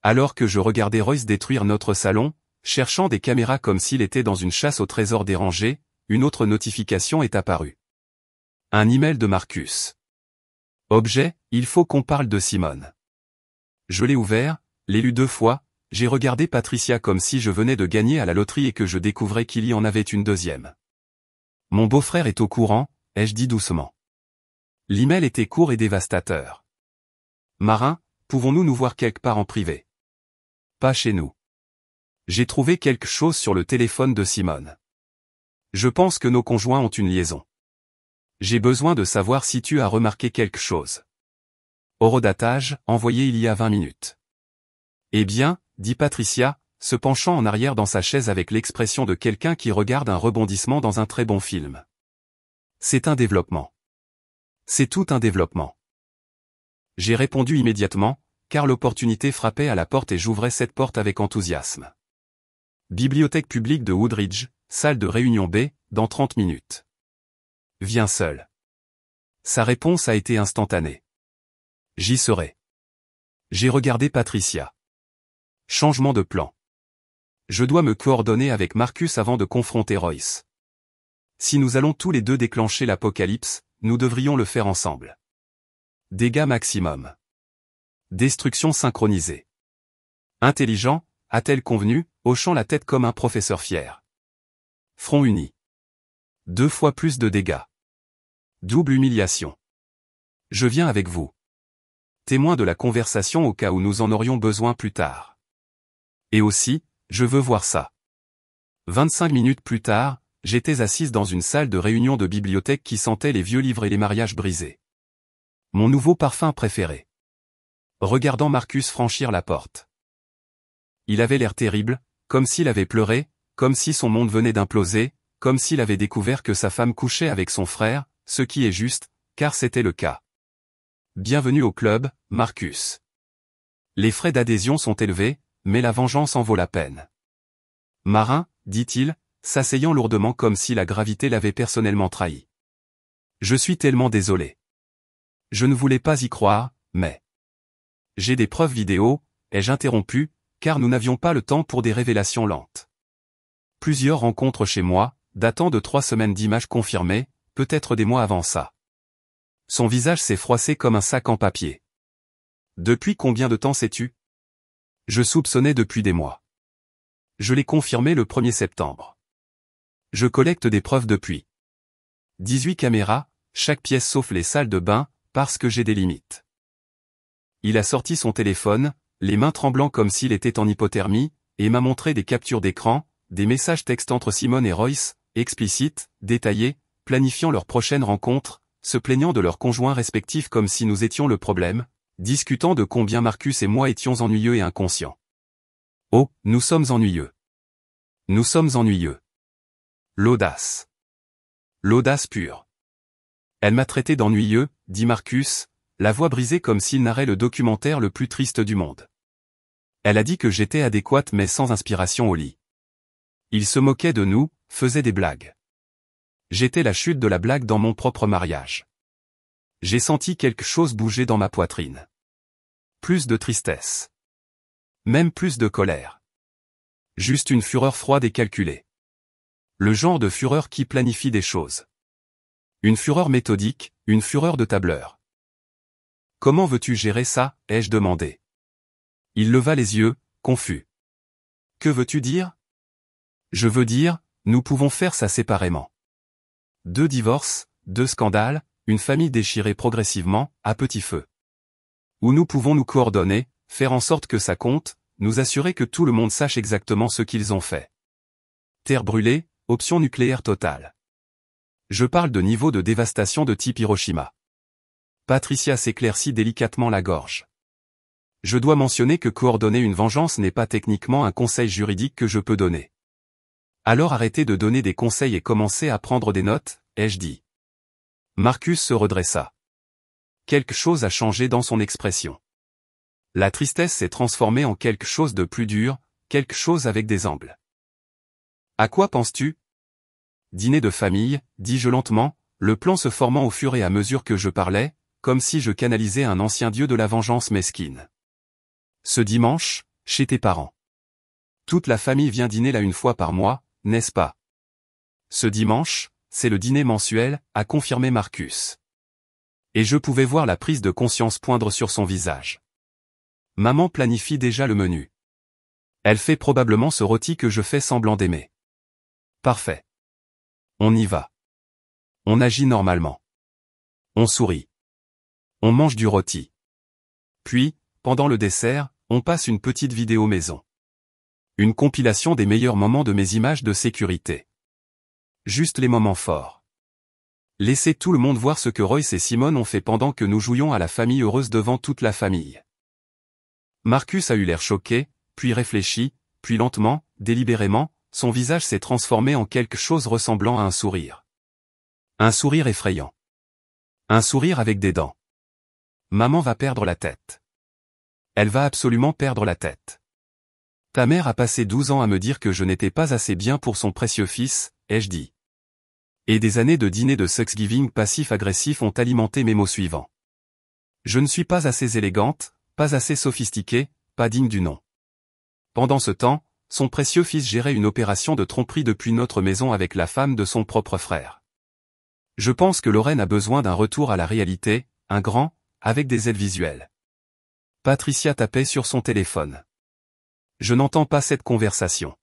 Alors que je regardais Royce détruire notre salon, cherchant des caméras comme s'il était dans une chasse au trésor dérangé, une autre notification est apparue. Un email de Marcus. Objet, il faut qu'on parle de Simone. Je l'ai ouvert, l'ai lu 2 fois, J'ai regardé Patricia comme si je venais de gagner à la loterie et que je découvrais qu'il y en avait une deuxième. Mon beau-frère est au courant, ai-je dit doucement. L'email était court et dévastateur. Marin, pouvons-nous nous voir quelque part en privé? Pas chez nous. J'ai trouvé quelque chose sur le téléphone de Simone. Je pense que nos conjoints ont une liaison. J'ai besoin de savoir si tu as remarqué quelque chose. Horodatage, envoyé il y a 20 minutes. Eh bien, dit Patricia, se penchant en arrière dans sa chaise avec l'expression de quelqu'un qui regarde un rebondissement dans un très bon film. C'est un développement. C'est tout un développement. J'ai répondu immédiatement, car l'opportunité frappait à la porte et j'ouvrais cette porte avec enthousiasme. Bibliothèque publique de Woodridge, salle de réunion B, dans 30 minutes. Viens seul. Sa réponse a été instantanée. J'y serai. J'ai regardé Patricia. Changement de plan. Je dois me coordonner avec Marcus avant de confronter Royce. Si nous allons tous les deux déclencher l'apocalypse, nous devrions le faire ensemble. Dégâts maximum. Destruction synchronisée. Intelligent, a-t-elle convenu, hochant la tête comme un professeur fier. Front uni. 2 fois plus de dégâts. Double humiliation. Je viens avec vous. Témoin de la conversation au cas où nous en aurions besoin plus tard. Et aussi, je veux voir ça. 25 minutes plus tard, j'étais assise dans une salle de réunion de bibliothèque qui sentait les vieux livres et les mariages brisés. Mon nouveau parfum préféré. Regardant Marcus franchir la porte. Il avait l'air terrible, comme s'il avait pleuré, comme si son monde venait d'imploser, comme s'il avait découvert que sa femme couchait avec son frère, ce qui est juste, car c'était le cas. Bienvenue au club, Marcus. Les frais d'adhésion sont élevés, mais la vengeance en vaut la peine. Marin, dit-il, s'asseyant lourdement comme si la gravité l'avait personnellement trahi. Je suis tellement désolé. Je ne voulais pas y croire, mais... J'ai des preuves vidéo, ai-je interrompu, car nous n'avions pas le temps pour des révélations lentes. Plusieurs rencontres chez moi, datant de 3 semaines d'images confirmées, peut-être des mois avant ça. Son visage s'est froissé comme un sac en papier. Depuis combien de temps sais-tu? Je soupçonnais depuis des mois. Je l'ai confirmé le 1er septembre. Je collecte des preuves depuis. 18 caméras, chaque pièce sauf les salles de bain, parce que j'ai des limites. Il a sorti son téléphone, les mains tremblant comme s'il était en hypothermie, et m'a montré des captures d'écran, des messages textes entre Simone et Royce, explicites, détaillés, planifiant leur prochaine rencontre, se plaignant de leurs conjoints respectifs comme si nous étions le problème, discutant de combien Marcus et moi étions ennuyeux et inconscients. Oh, nous sommes ennuyeux. Nous sommes ennuyeux. L'audace. L'audace pure. Elle m'a traité d'ennuyeux, dit Marcus, la voix brisée comme s'il narrait le documentaire le plus triste du monde. Elle a dit que j'étais adéquate mais sans inspiration au lit. Il se moquait de nous, faisait des blagues. J'étais la chute de la blague dans mon propre mariage. J'ai senti quelque chose bouger dans ma poitrine. Plus de tristesse. Même plus de colère. Juste une fureur froide et calculée. Le genre de fureur qui planifie des choses. Une fureur méthodique, une fureur de tableur. Comment veux-tu gérer ça, ai-je demandé. Il leva les yeux, confus. Que veux-tu dire? Je veux dire, nous pouvons faire ça séparément. 2 divorces, 2 scandales, une famille déchirée progressivement, à petit feu. Ou nous pouvons nous coordonner, faire en sorte que ça compte, nous assurer que tout le monde sache exactement ce qu'ils ont fait. Terre brûlée, option nucléaire totale. Je parle de niveau de dévastation de type Hiroshima. Patricia s'éclaircit délicatement la gorge. Je dois mentionner que coordonner une vengeance n'est pas techniquement un conseil juridique que je peux donner. Alors arrêtez de donner des conseils et commencez à prendre des notes, ai-je dit. Marcus se redressa. Quelque chose a changé dans son expression. La tristesse s'est transformée en quelque chose de plus dur, quelque chose avec des angles. À quoi penses-tu? Dîner de famille, dis-je lentement, le plan se formant au fur et à mesure que je parlais, comme si je canalisais un ancien dieu de la vengeance mesquine. Ce dimanche, chez tes parents. Toute la famille vient dîner là 1 fois par mois, n'est-ce pas? Ce dimanche, c'est le dîner mensuel, a confirmé Marcus. Et je pouvais voir la prise de conscience poindre sur son visage. Maman planifie déjà le menu. Elle fait probablement ce rôti que je fais semblant d'aimer. Parfait. On y va. On agit normalement. On sourit. On mange du rôti. Puis, pendant le dessert, on passe une petite vidéo maison. Une compilation des meilleurs moments de mes images de sécurité. Juste les moments forts. Laissez tout le monde voir ce que Royce et Simone ont fait pendant que nous jouions à la famille heureuse devant toute la famille. Marcus a eu l'air choqué, puis réfléchi, puis lentement, délibérément, son visage s'est transformé en quelque chose ressemblant à un sourire. Un sourire effrayant. Un sourire avec des dents. Maman va perdre la tête. Elle va absolument perdre la tête. Ta mère a passé 12 ans à me dire que je n'étais pas assez bien pour son précieux fils, ai-je dit. Et des années de dîners de Thanksgiving passif-agressif ont alimenté mes mots suivants. Je ne suis pas assez élégante, pas assez sophistiquée, pas digne du nom. Pendant ce temps, son précieux fils gérait une opération de tromperie depuis notre maison avec la femme de son propre frère. Je pense que Lorraine a besoin d'un retour à la réalité, un grand, avec des aides visuelles. Patricia tapait sur son téléphone. Je n'entends pas cette conversation.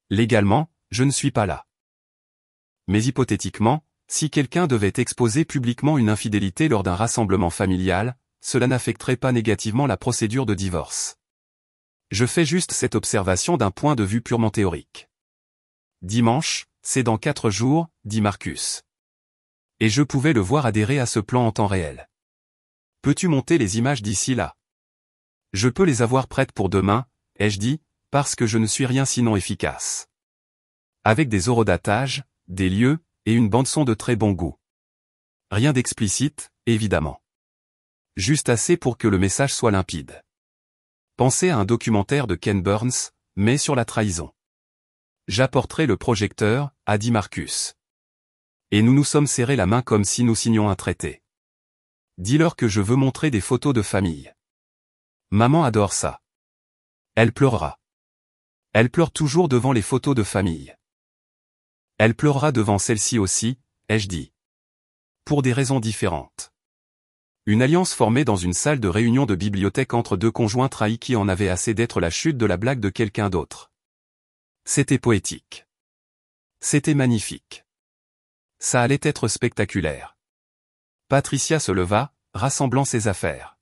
Légalement, je ne suis pas là. Mais hypothétiquement, si quelqu'un devait exposer publiquement une infidélité lors d'un rassemblement familial, cela n'affecterait pas négativement la procédure de divorce. Je fais juste cette observation d'un point de vue purement théorique. Dimanche, c'est dans 4 jours, dit Marcus. Et je pouvais le voir adhérer à ce plan en temps réel. Peux-tu monter les images d'ici là? Je peux les avoir prêtes pour demain, ai-je dit, parce que je ne suis rien sinon efficace. Avec des horodatages, des lieux, et une bande-son de très bon goût. Rien d'explicite, évidemment. Juste assez pour que le message soit limpide. Pensez à un documentaire de Ken Burns, mais sur la trahison. J'apporterai le projecteur, a dit Marcus. Et nous nous sommes serrés la main comme si nous signions un traité. Dis-leur que je veux montrer des photos de famille. Maman adore ça. Elle pleurera. Elle pleure toujours devant les photos de famille. Elle pleurera devant celle-ci aussi, ai-je dit. Pour des raisons différentes. Une alliance formée dans une salle de réunion de bibliothèque entre deux conjoints trahis qui en avaient assez d'être la chute de la blague de quelqu'un d'autre. C'était poétique. C'était magnifique. Ça allait être spectaculaire. Patricia se leva, rassemblant ses affaires.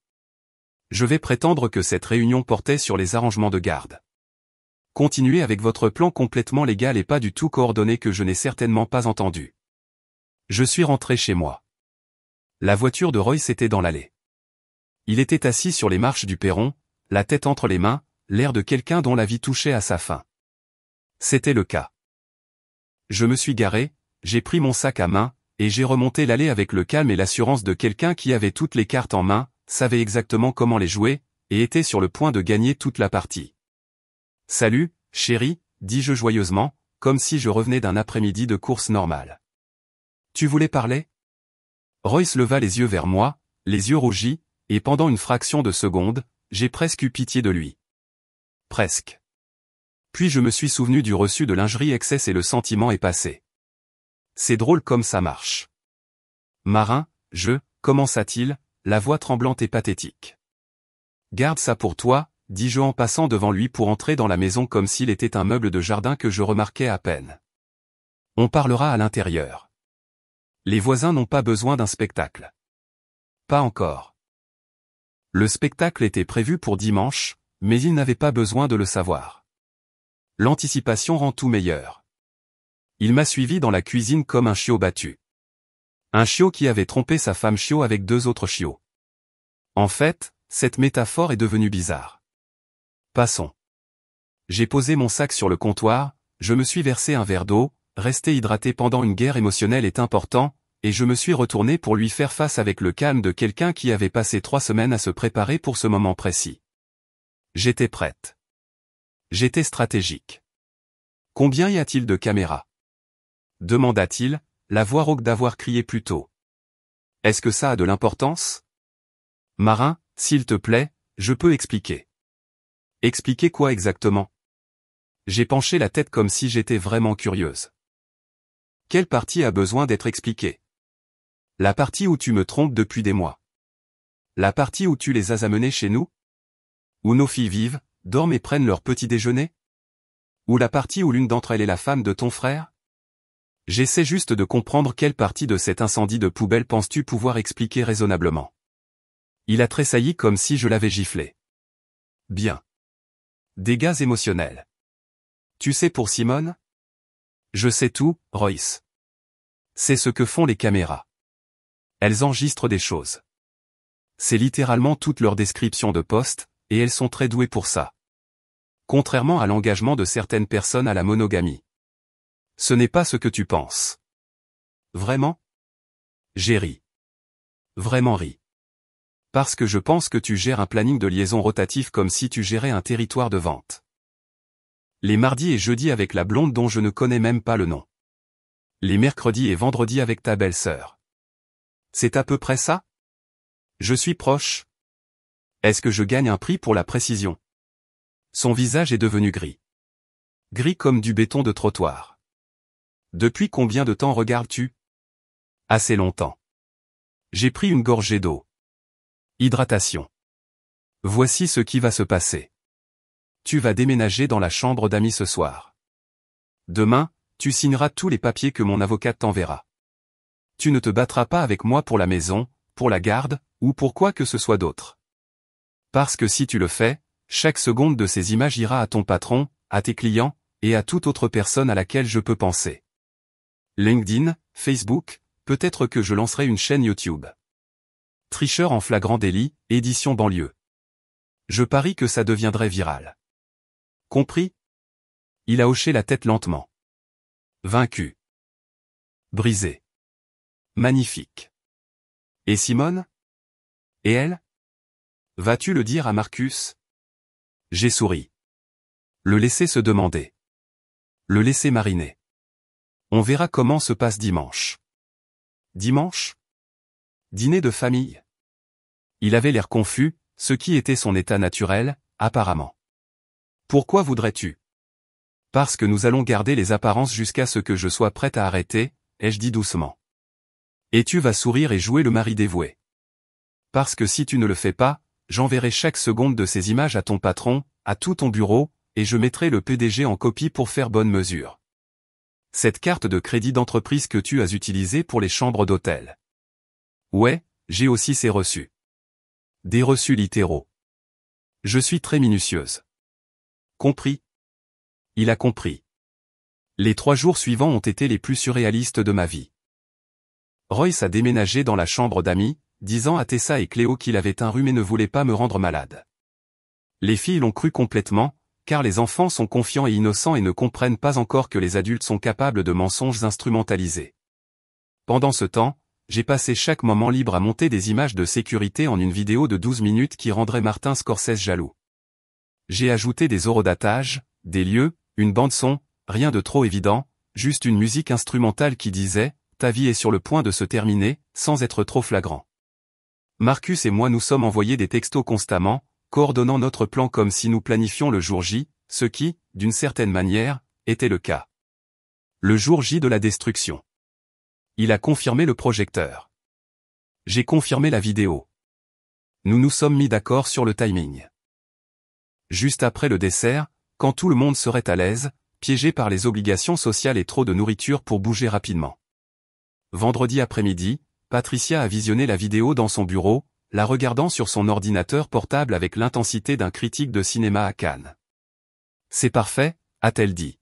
Je vais prétendre que cette réunion portait sur les arrangements de garde. Continuez avec votre plan complètement légal et pas du tout coordonné que je n'ai certainement pas entendu. Je suis rentré chez moi. La voiture de Royce était dans l'allée. Il était assis sur les marches du perron, la tête entre les mains, l'air de quelqu'un dont la vie touchait à sa fin. C'était le cas. Je me suis garé, j'ai pris mon sac à main, et j'ai remonté l'allée avec le calme et l'assurance de quelqu'un qui avait toutes les cartes en main, savait exactement comment les jouer, et était sur le point de gagner toute la partie. « Salut, chérie », dis-je joyeusement, comme si je revenais d'un après-midi de course normale. « Tu voulais parler ?» Royce leva les yeux vers moi, les yeux rougis, et pendant une fraction de seconde, j'ai presque eu pitié de lui. Presque. Puis je me suis souvenu du reçu de lingerie Excess et le sentiment est passé. C'est drôle comme ça marche. Marin, commença-t-il, la voix tremblante et pathétique. Garde ça pour toi, dis-je en passant devant lui pour entrer dans la maison comme s'il était un meuble de jardin que je remarquais à peine. On parlera à l'intérieur. Les voisins n'ont pas besoin d'un spectacle. Pas encore. Le spectacle était prévu pour dimanche, mais il n'avait pas besoin de le savoir. L'anticipation rend tout meilleur. Il m'a suivi dans la cuisine comme un chiot battu. Un chiot qui avait trompé sa femme chiot avec 2 autres chiots. En fait, cette métaphore est devenue bizarre. Passons. J'ai posé mon sac sur le comptoir, je me suis versé un verre d'eau, rester hydraté pendant une guerre émotionnelle est important, et je me suis retourné pour lui faire face avec le calme de quelqu'un qui avait passé 3 semaines à se préparer pour ce moment précis. J'étais prête. J'étais stratégique. Combien y a-t-il de caméras? Demanda-t-il, la voix rauque d'avoir crié plus tôt. Est-ce que ça a de l'importance? Marin, s'il te plaît, je peux expliquer. Expliquer quoi exactement? J'ai penché la tête comme si j'étais vraiment curieuse. Quelle partie a besoin d'être expliquée? La partie où tu me trompes depuis des mois. La partie où tu les as amenés chez nous? Où nos filles vivent, dorment et prennent leur petit déjeuner? Ou la partie où l'une d'entre elles est la femme de ton frère? J'essaie juste de comprendre quelle partie de cet incendie de poubelle penses-tu pouvoir expliquer raisonnablement. Il a tressailli comme si je l'avais giflé. Bien. Dégâts émotionnels. Tu sais pour Simone? Je sais tout, Royce. C'est ce que font les caméras. Elles enregistrent des choses. C'est littéralement toute leur description de poste, et elles sont très douées pour ça. Contrairement à l'engagement de certaines personnes à la monogamie. Ce n'est pas ce que tu penses. Vraiment? J'ai ri. Vraiment ri. Parce que je pense que tu gères un planning de liaison rotatif comme si tu gérais un territoire de vente. Les mardis et jeudis avec la blonde dont je ne connais même pas le nom. Les mercredis et vendredis avec ta belle-sœur. C'est à peu près ça? Je suis proche. Est-ce que je gagne un prix pour la précision? Son visage est devenu gris. Gris comme du béton de trottoir. Depuis combien de temps regardes-tu? Assez longtemps. J'ai pris une gorgée d'eau. Hydratation. Voici ce qui va se passer. Tu vas déménager dans la chambre d'amis ce soir. Demain, tu signeras tous les papiers que mon avocate t'enverra. Tu ne te battras pas avec moi pour la maison, pour la garde, ou pour quoi que ce soit d'autre. Parce que si tu le fais, chaque seconde de ces images ira à ton patron, à tes clients, et à toute autre personne à laquelle je peux penser. LinkedIn, Facebook, peut-être que je lancerai une chaîne YouTube. Tricheur en flagrant délit, édition banlieue. Je parie que ça deviendrait viral. Compris? Il a hoché la tête lentement. Vaincu. Brisé. Magnifique. Et Simone? Et elle? Vas-tu le dire à Marcus? J'ai souri. Le laisser se demander. Le laisser mariner. On verra comment se passe dimanche. Dimanche? Dîner de famille. Il avait l'air confus, ce qui était son état naturel, apparemment. Pourquoi voudrais-tu? Parce que nous allons garder les apparences jusqu'à ce que je sois prête à arrêter, ai-je dit doucement. Et tu vas sourire et jouer le mari dévoué. Parce que si tu ne le fais pas, j'enverrai chaque seconde de ces images à ton patron, à tout ton bureau, et je mettrai le PDG en copie pour faire bonne mesure. Cette carte de crédit d'entreprise que tu as utilisée pour les chambres d'hôtel. Ouais, j'ai aussi ces reçus. Des reçus littéraux. Je suis très minutieuse. Compris? Il a compris. Les 3 jours suivants ont été les plus surréalistes de ma vie. Royce a déménagé dans la chambre d'amis, disant à Tessa et Cléo qu'il avait un rhume et ne voulait pas me rendre malade. Les filles l'ont cru complètement, car les enfants sont confiants et innocents et ne comprennent pas encore que les adultes sont capables de mensonges instrumentalisés. Pendant ce temps, j'ai passé chaque moment libre à monter des images de sécurité en une vidéo de 12 minutes qui rendrait Martin Scorsese jaloux. J'ai ajouté des horodatages, des lieux, une bande-son, rien de trop évident, juste une musique instrumentale qui disait « Ta vie est sur le point de se terminer », sans être trop flagrant. Marcus et moi nous sommes envoyés des textos constamment, coordonnant notre plan comme si nous planifions le jour J, ce qui, d'une certaine manière, était le cas. Le jour J de la destruction. Il a confirmé le projecteur. J'ai confirmé la vidéo. Nous nous sommes mis d'accord sur le timing. Juste après le dessert, quand tout le monde serait à l'aise, piégé par les obligations sociales et trop de nourriture pour bouger rapidement. Vendredi après-midi, Patricia a visionné la vidéo dans son bureau, la regardant sur son ordinateur portable avec l'intensité d'un critique de cinéma à Cannes. C'est parfait, a-t-elle dit.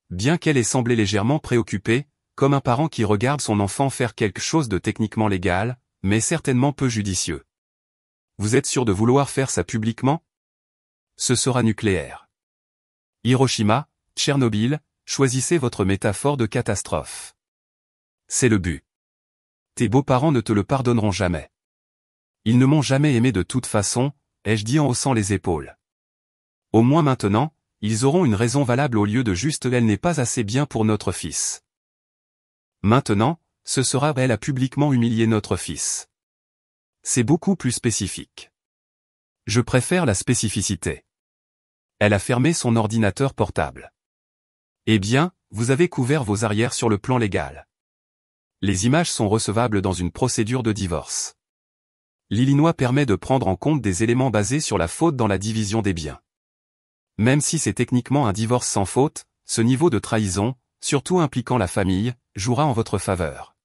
Bien qu'elle ait semblé légèrement préoccupée, comme un parent qui regarde son enfant faire quelque chose de techniquement légal, mais certainement peu judicieux. Vous êtes sûr de vouloir faire ça publiquement? Ce sera nucléaire. Hiroshima, Tchernobyl, choisissez votre métaphore de catastrophe. C'est le but. Tes beaux-parents ne te le pardonneront jamais. Ils ne m'ont jamais aimé de toute façon, ai-je dit en haussant les épaules. Au moins maintenant, ils auront une raison valable au lieu de juste « elle n'est pas assez bien pour notre fils ». Maintenant, ce sera « elle a publiquement humilié notre fils ». C'est beaucoup plus spécifique. Je préfère la spécificité. Elle a fermé son ordinateur portable. Eh bien, vous avez couvert vos arrières sur le plan légal. Les images sont recevables dans une procédure de divorce. L'Illinois permet de prendre en compte des éléments basés sur la faute dans la division des biens. Même si c'est techniquement un divorce sans faute, ce niveau de trahison, surtout impliquant la famille, jouera en votre faveur.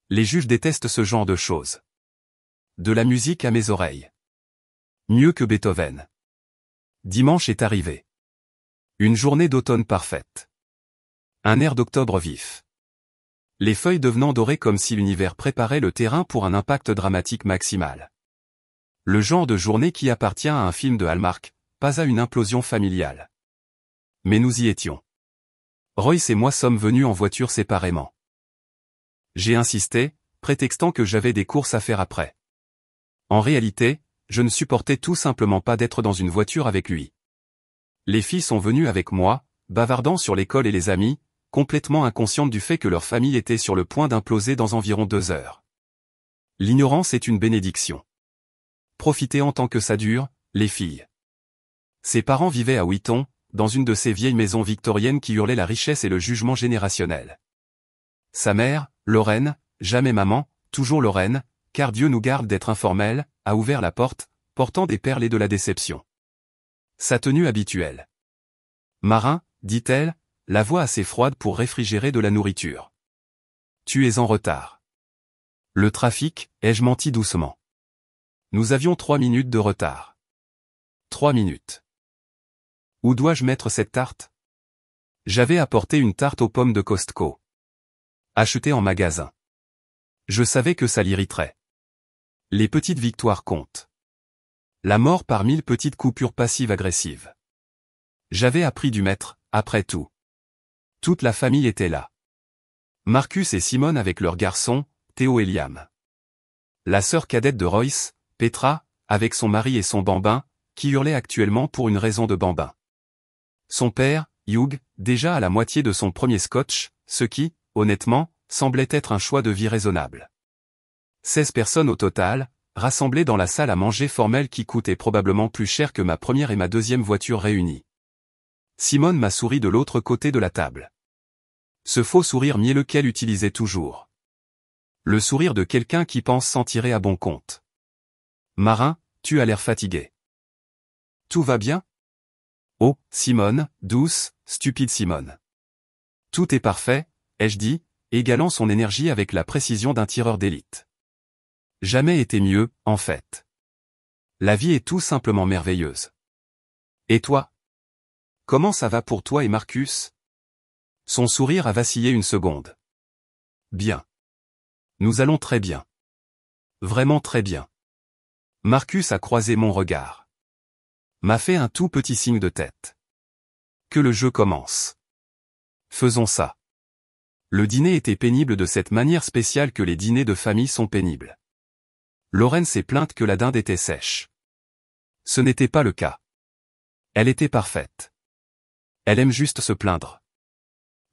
Les juges détestent ce genre de choses. De la musique à mes oreilles. Mieux que Beethoven. Dimanche est arrivé. Une journée d'automne parfaite. Un air d'octobre vif. Les feuilles devenant dorées comme si l'univers préparait le terrain pour un impact dramatique maximal. Le genre de journée qui appartient à un film de Hallmark, pas à une implosion familiale. Mais nous y étions. Royce et moi sommes venus en voiture séparément. J'ai insisté, prétextant que j'avais des courses à faire après. En réalité, je ne supportais tout simplement pas d'être dans une voiture avec lui. Les filles sont venues avec moi, bavardant sur l'école et les amis, complètement inconscientes du fait que leur famille était sur le point d'imploser dans environ 2 heures. L'ignorance est une bénédiction. Profitez en tant que ça dure, les filles. Ses parents vivaient à Wheaton, dans une de ces vieilles maisons victoriennes qui hurlaient la richesse et le jugement générationnel. Sa mère, Lorraine, jamais maman, toujours Lorraine, car Dieu nous garde d'être informelle, a ouvert la porte, portant des perles et de la déception. Sa tenue habituelle. Marin, dit-elle, la voix assez froide pour réfrigérer de la nourriture. Tu es en retard. Le trafic, ai-je menti doucement. Nous avions 3 minutes de retard. 3 minutes. Où dois-je mettre cette tarte? J'avais apporté une tarte aux pommes de Costco. Achetée en magasin. Je savais que ça l'irriterait. Les petites victoires comptent. La mort par 1000 petites coupures passives-agressives. J'avais appris du maître, après tout. Toute la famille était là. Marcus et Simone avec leur garçon, Théo et Liam. La sœur cadette de Royce, Petra, avec son mari et son bambin, qui hurlait actuellement pour une raison de bambin. Son père, Hugh, déjà à la moitié de son premier scotch, ce qui, honnêtement, semblait être un choix de vie raisonnable. 16 personnes au total, rassemblées dans la salle à manger formelle qui coûtait probablement plus cher que ma première et ma deuxième voiture réunies. Simone m'a souri de l'autre côté de la table. Ce faux sourire mielleux qu'elle utilisait toujours. Le sourire de quelqu'un qui pense s'en tirer à bon compte. Marin, tu as l'air fatigué. Tout va bien? Oh, Simone, douce, stupide Simone. Tout est parfait, ai-je dit, égalant son énergie avec la précision d'un tireur d'élite. Jamais été mieux, en fait. La vie est tout simplement merveilleuse. Et toi? Comment ça va pour toi et Marcus? Son sourire a vacillé une seconde. Bien. Nous allons très bien. Vraiment très bien. Marcus a croisé mon regard. M'a fait un tout petit signe de tête. Que le jeu commence. Faisons ça. Le dîner était pénible de cette manière spéciale que les dîners de famille sont pénibles. Lorraine s'est plainte que la dinde était sèche. Ce n'était pas le cas. Elle était parfaite. Elle aime juste se plaindre.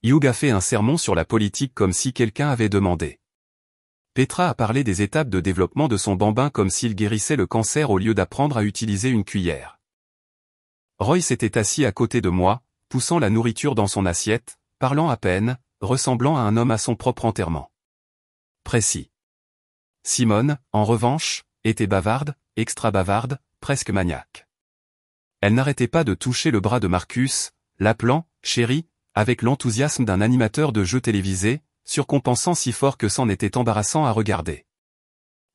Hugh a fait un sermon sur la politique comme si quelqu'un avait demandé. Petra a parlé des étapes de développement de son bambin comme s'il guérissait le cancer au lieu d'apprendre à utiliser une cuillère. Royce était assis à côté de moi, poussant la nourriture dans son assiette, parlant à peine, ressemblant à un homme à son propre enterrement. Précis. Simone, en revanche, était bavarde, extra bavarde, presque maniaque. Elle n'arrêtait pas de toucher le bras de Marcus, l'appelant « chéri », avec l'enthousiasme d'un animateur de jeux télévisés, surcompensant si fort que c'en était embarrassant à regarder.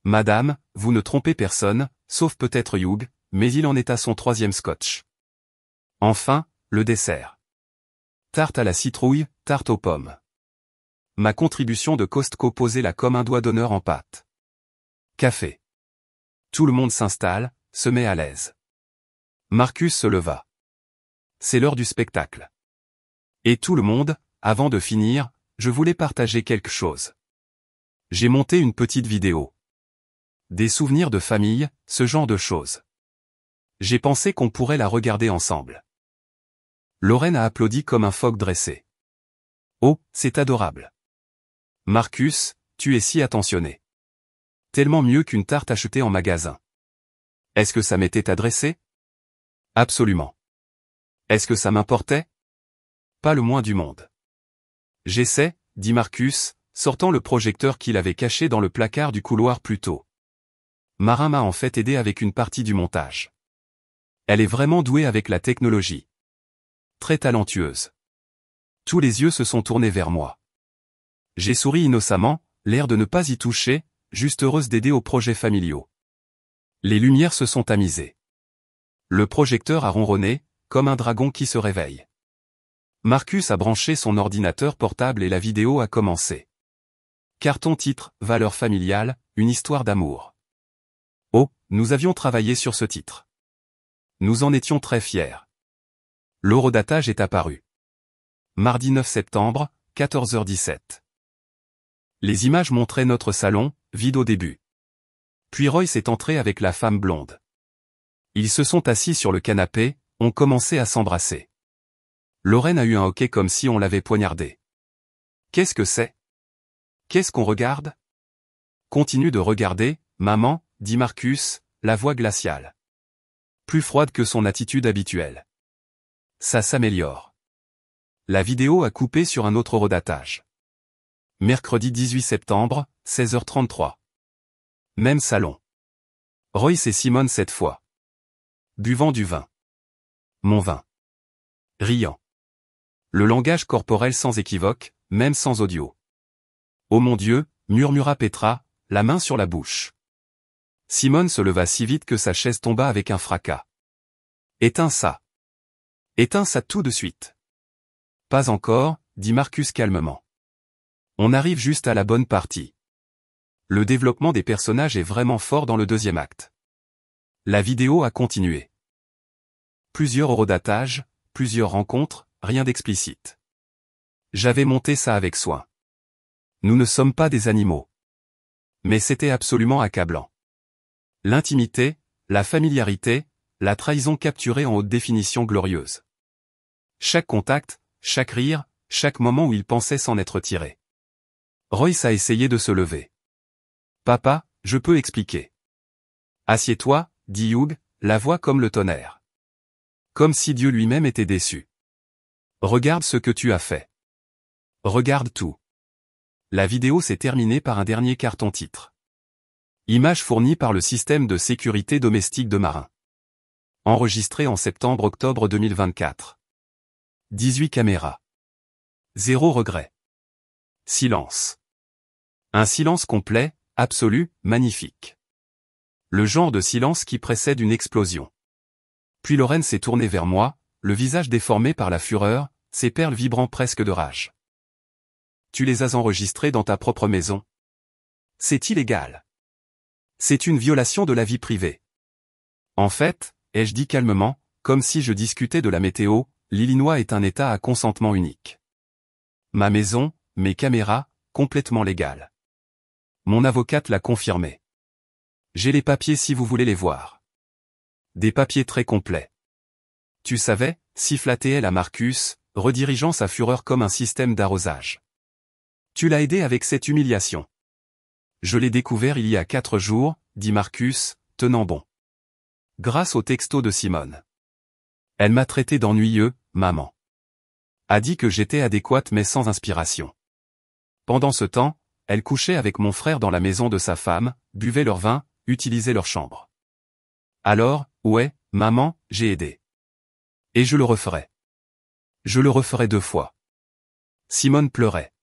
Madame, vous ne trompez personne, sauf peut-être Hugh, mais il en est à son 3e scotch. Enfin, le dessert. Tarte à la citrouille, tarte aux pommes. Ma contribution de Costco posait là comme un doigt d'honneur en pâte. Café. Tout le monde s'installe, se met à l'aise. Marcus se leva. C'est l'heure du spectacle. Et tout le monde, avant de finir, je voulais partager quelque chose. J'ai monté une petite vidéo. Des souvenirs de famille, ce genre de choses. J'ai pensé qu'on pourrait la regarder ensemble. Lorraine a applaudi comme un phoque dressé. Oh, c'est adorable. Marcus, tu es si attentionné. Tellement mieux qu'une tarte achetée en magasin. Est-ce que ça m'était adressé? Absolument. Est-ce que ça m'importait? Pas le moins du monde. J'essaie, dit Marcus, sortant le projecteur qu'il avait caché dans le placard du couloir plus tôt. Marin m'a en fait aidé avec une partie du montage. Elle est vraiment douée avec la technologie. Très talentueuse. Tous les yeux se sont tournés vers moi. J'ai souri innocemment, l'air de ne pas y toucher, juste heureuse d'aider aux projets familiaux. Les lumières se sont tamisées. Le projecteur a ronronné, comme un dragon qui se réveille. Marcus a branché son ordinateur portable et la vidéo a commencé. Carton titre, valeur familiale, une histoire d'amour. Oh, nous avions travaillé sur ce titre. Nous en étions très fiers. L'horodatage est apparu. Mardi 9 septembre, 14h17. Les images montraient notre salon, vide au début. Puis Royce est entré avec la femme blonde. Ils se sont assis sur le canapé, ont commencé à s'embrasser. Lorraine a eu un hoquet comme si on l'avait poignardée. Qu'est-ce que c'est? Qu'est-ce qu'on regarde? Continue de regarder, maman, dit Marcus, la voix glaciale. Plus froide que son attitude habituelle. Ça s'améliore. La vidéo a coupé sur un autre horodatage. Mercredi 18 septembre, 16h33. Même salon. Royce et Simone cette fois. Buvant du vin. Mon vin. Riant. Le langage corporel sans équivoque, même sans audio. Oh mon Dieu, murmura Petra, la main sur la bouche. Simone se leva si vite que sa chaise tomba avec un fracas. Éteins ça. Éteins ça tout de suite. Pas encore, dit Marcus calmement. On arrive juste à la bonne partie. Le développement des personnages est vraiment fort dans le deuxième acte. La vidéo a continué. Plusieurs horodatages, plusieurs rencontres, rien d'explicite. J'avais monté ça avec soin. Nous ne sommes pas des animaux. Mais c'était absolument accablant. L'intimité, la familiarité, la trahison capturée en haute définition glorieuse. Chaque contact, chaque rire, chaque moment où il pensait s'en être tiré. Royce a essayé de se lever. Papa, je peux expliquer. Assieds-toi, dit Hugh, la voix comme le tonnerre. Comme si Dieu lui-même était déçu. Regarde ce que tu as fait. Regarde tout. La vidéo s'est terminée par un dernier carton-titre. Image fournie par le système de sécurité domestique de Marin. Enregistré en septembre-octobre 2024. 18 caméras. 0 regret. Silence. Un silence complet, absolu, magnifique. Le genre de silence qui précède une explosion. Puis Lorraine s'est tournée vers moi, le visage déformé par la fureur, ses perles vibrant presque de rage. Tu les as enregistrés dans ta propre maison. C'est illégal. C'est une violation de la vie privée. En fait, ai-je dit calmement, comme si je discutais de la météo, l'Illinois est un État à consentement unique. Ma maison, mes caméras, complètement légales. Mon avocate l'a confirmé. J'ai les papiers si vous voulez les voir. Des papiers très complets. Tu savais, siffla-t-elle à Marcus, redirigeant sa fureur comme un système d'arrosage. Tu l'as aidé avec cette humiliation. Je l'ai découvert il y a 4 jours, dit Marcus, tenant bon. Grâce au texto de Simone. Elle m'a traité d'ennuyeux, maman. A dit que j'étais adéquate mais sans inspiration. Pendant ce temps, elle couchait avec mon frère dans la maison de sa femme, buvait leur vin, utilisait leur chambre. Alors, ouais, maman, j'ai aidé. Et je le referai. Je le referai 2 fois. Simone pleurait.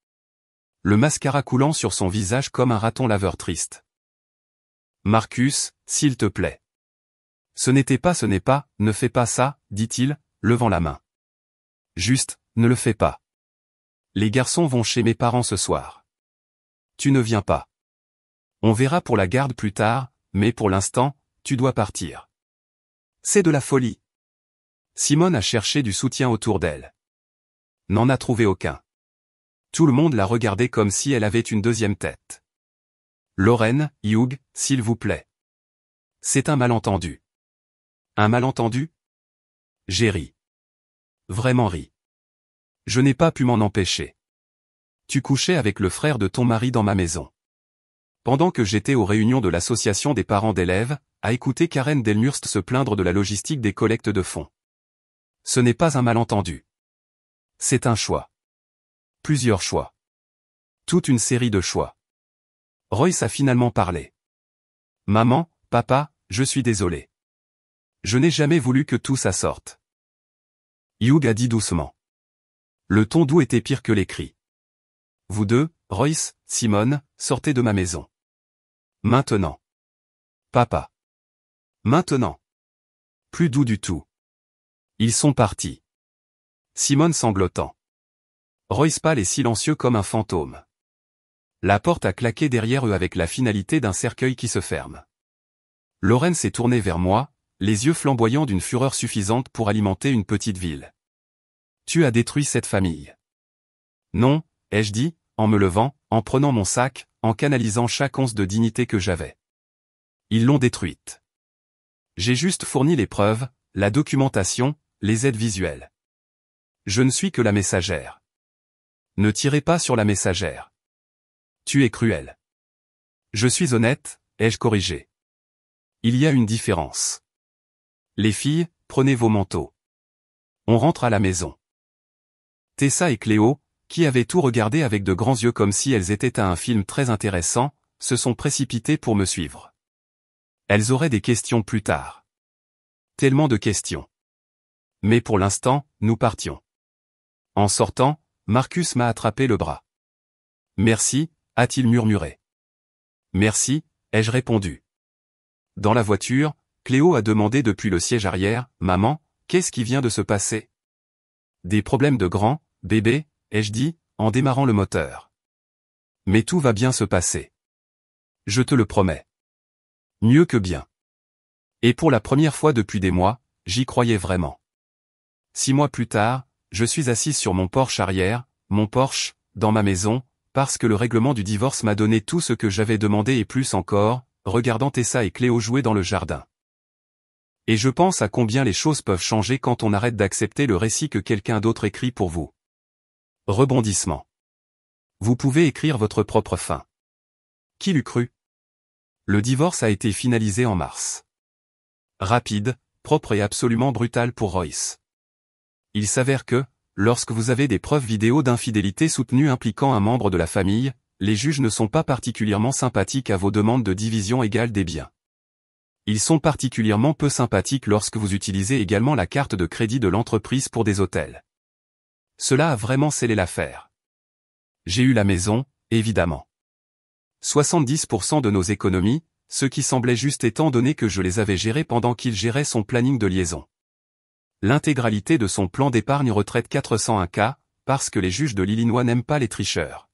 Le mascara coulant sur son visage comme un raton laveur triste. Marcus, s'il te plaît. Ce n'est pas, ne fais pas ça, dit-il, levant la main. Juste, ne le fais pas. Les garçons vont chez mes parents ce soir. Tu ne viens pas. On verra pour la garde plus tard, mais pour l'instant, tu dois partir. C'est de la folie. Simone a cherché du soutien autour d'elle. N'en a trouvé aucun. Tout le monde la regardait comme si elle avait une deuxième tête. Lorraine, Hugh, s'il vous plaît. C'est un malentendu. Un malentendu? J'ai ri. Vraiment ri. Je n'ai pas pu m'en empêcher. Tu couchais avec le frère de ton mari dans ma maison. Pendant que j'étais aux réunions de l'association des parents d'élèves, à écouter Karen Delmurst se plaindre de la logistique des collectes de fonds. Ce n'est pas un malentendu. C'est un choix. Plusieurs choix. Toute une série de choix. Royce a finalement parlé. Maman, papa, je suis désolé. Je n'ai jamais voulu que tout ça sorte. Hugh a dit doucement. Le ton doux était pire que les cris. Vous deux, Royce, Simone, sortez de ma maison. Maintenant. Papa. Maintenant. Plus doux du tout. Ils sont partis. Simone sanglotant. Royce pâle et silencieux comme un fantôme. La porte a claqué derrière eux avec la finalité d'un cercueil qui se ferme. Lorraine s'est tournée vers moi, les yeux flamboyants d'une fureur suffisante pour alimenter une petite ville. Tu as détruit cette famille. Non, ai-je dit, en me levant, en prenant mon sac, en canalisant chaque once de dignité que j'avais. Ils l'ont détruite. J'ai juste fourni les preuves, la documentation, les aides visuelles. Je ne suis que la messagère. Ne tirez pas sur la messagère. Tu es cruel. Je suis honnête, ai-je corrigé. Il y a une différence. Les filles, prenez vos manteaux. On rentre à la maison. Tessa et Cléo, qui avaient tout regardé avec de grands yeux comme si elles étaient à un film très intéressant, se sont précipitées pour me suivre. Elles auraient des questions plus tard. Tellement de questions. Mais pour l'instant, nous partions. En sortant, Marcus m'a attrapé le bras. Merci, a-t-il murmuré. Merci, ai-je répondu. Dans la voiture, Cléo a demandé depuis le siège arrière, « Maman, qu'est-ce qui vient de se passer ?» Des problèmes de grand, bébé, ai-je dit, en démarrant le moteur. Mais tout va bien se passer. Je te le promets. Mieux que bien. Et pour la première fois depuis des mois, j'y croyais vraiment. 6 mois plus tard, je suis assise sur mon Porsche arrière, mon Porsche, dans ma maison, parce que le règlement du divorce m'a donné tout ce que j'avais demandé et plus encore, regardant Tessa et Cléo jouer dans le jardin. Et je pense à combien les choses peuvent changer quand on arrête d'accepter le récit que quelqu'un d'autre écrit pour vous. Rebondissement. Vous pouvez écrire votre propre fin. Qui l'eût cru? Le divorce a été finalisé en mars. Rapide, propre et absolument brutal pour Royce. Il s'avère que, lorsque vous avez des preuves vidéo d'infidélité soutenues impliquant un membre de la famille, les juges ne sont pas particulièrement sympathiques à vos demandes de division égale des biens. Ils sont particulièrement peu sympathiques lorsque vous utilisez également la carte de crédit de l'entreprise pour des hôtels. Cela a vraiment scellé l'affaire. J'ai eu la maison, évidemment. 70% de nos économies, ce qui semblait juste étant donné que je les avais gérées pendant qu'il gérait son planning de liaison. L'intégralité de son plan d'épargne retraite 401K, parce que les juges de l'Illinois n'aiment pas les tricheurs.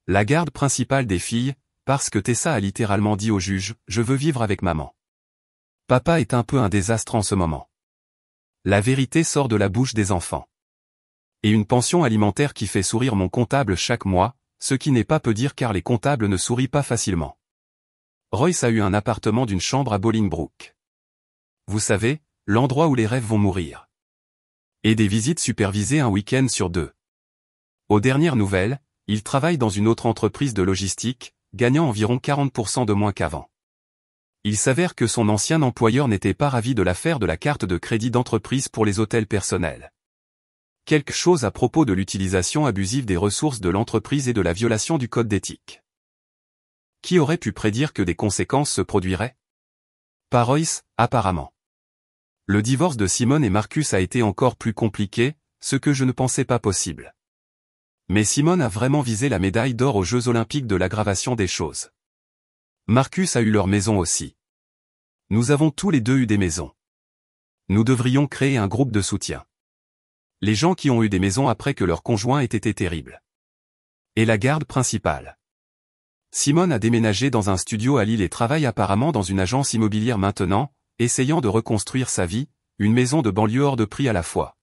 La garde principale des filles, parce que Tessa a littéralement dit au juge, « Je veux vivre avec maman. » Papa est un peu un désastre en ce moment. La vérité sort de la bouche des enfants. Et une pension alimentaire qui fait sourire mon comptable chaque mois, ce qui n'est pas peu dire car les comptables ne sourient pas facilement. Royce a eu un appartement d'une chambre à Bolingbrook. Vous savez, l'endroit où les rêves vont mourir. Et des visites supervisées un week-end sur 2. Aux dernières nouvelles, il travaille dans une autre entreprise de logistique, gagnant environ 40% de moins qu'avant. Il s'avère que son ancien employeur n'était pas ravi de l'affaire de la carte de crédit d'entreprise pour les hôtels personnels. Quelque chose à propos de l'utilisation abusive des ressources de l'entreprise et de la violation du code d'éthique. Qui aurait pu prédire que des conséquences se produiraient? Pas Royce, apparemment. Le divorce de Simone et Marcus a été encore plus compliqué, ce que je ne pensais pas possible. Mais Simone a vraiment visé la médaille d'or aux Jeux Olympiques de l'aggravation des choses. Marcus a eu leur maison aussi. Nous avons tous les deux eu des maisons. Nous devrions créer un groupe de soutien. Les gens qui ont eu des maisons après que leur conjoint ait été terrible. Et la garde principale. Simone a déménagé dans un studio à Lille et travaille apparemment dans une agence immobilière maintenant, essayant de reconstruire sa vie, une maison de banlieue hors de prix à la fois.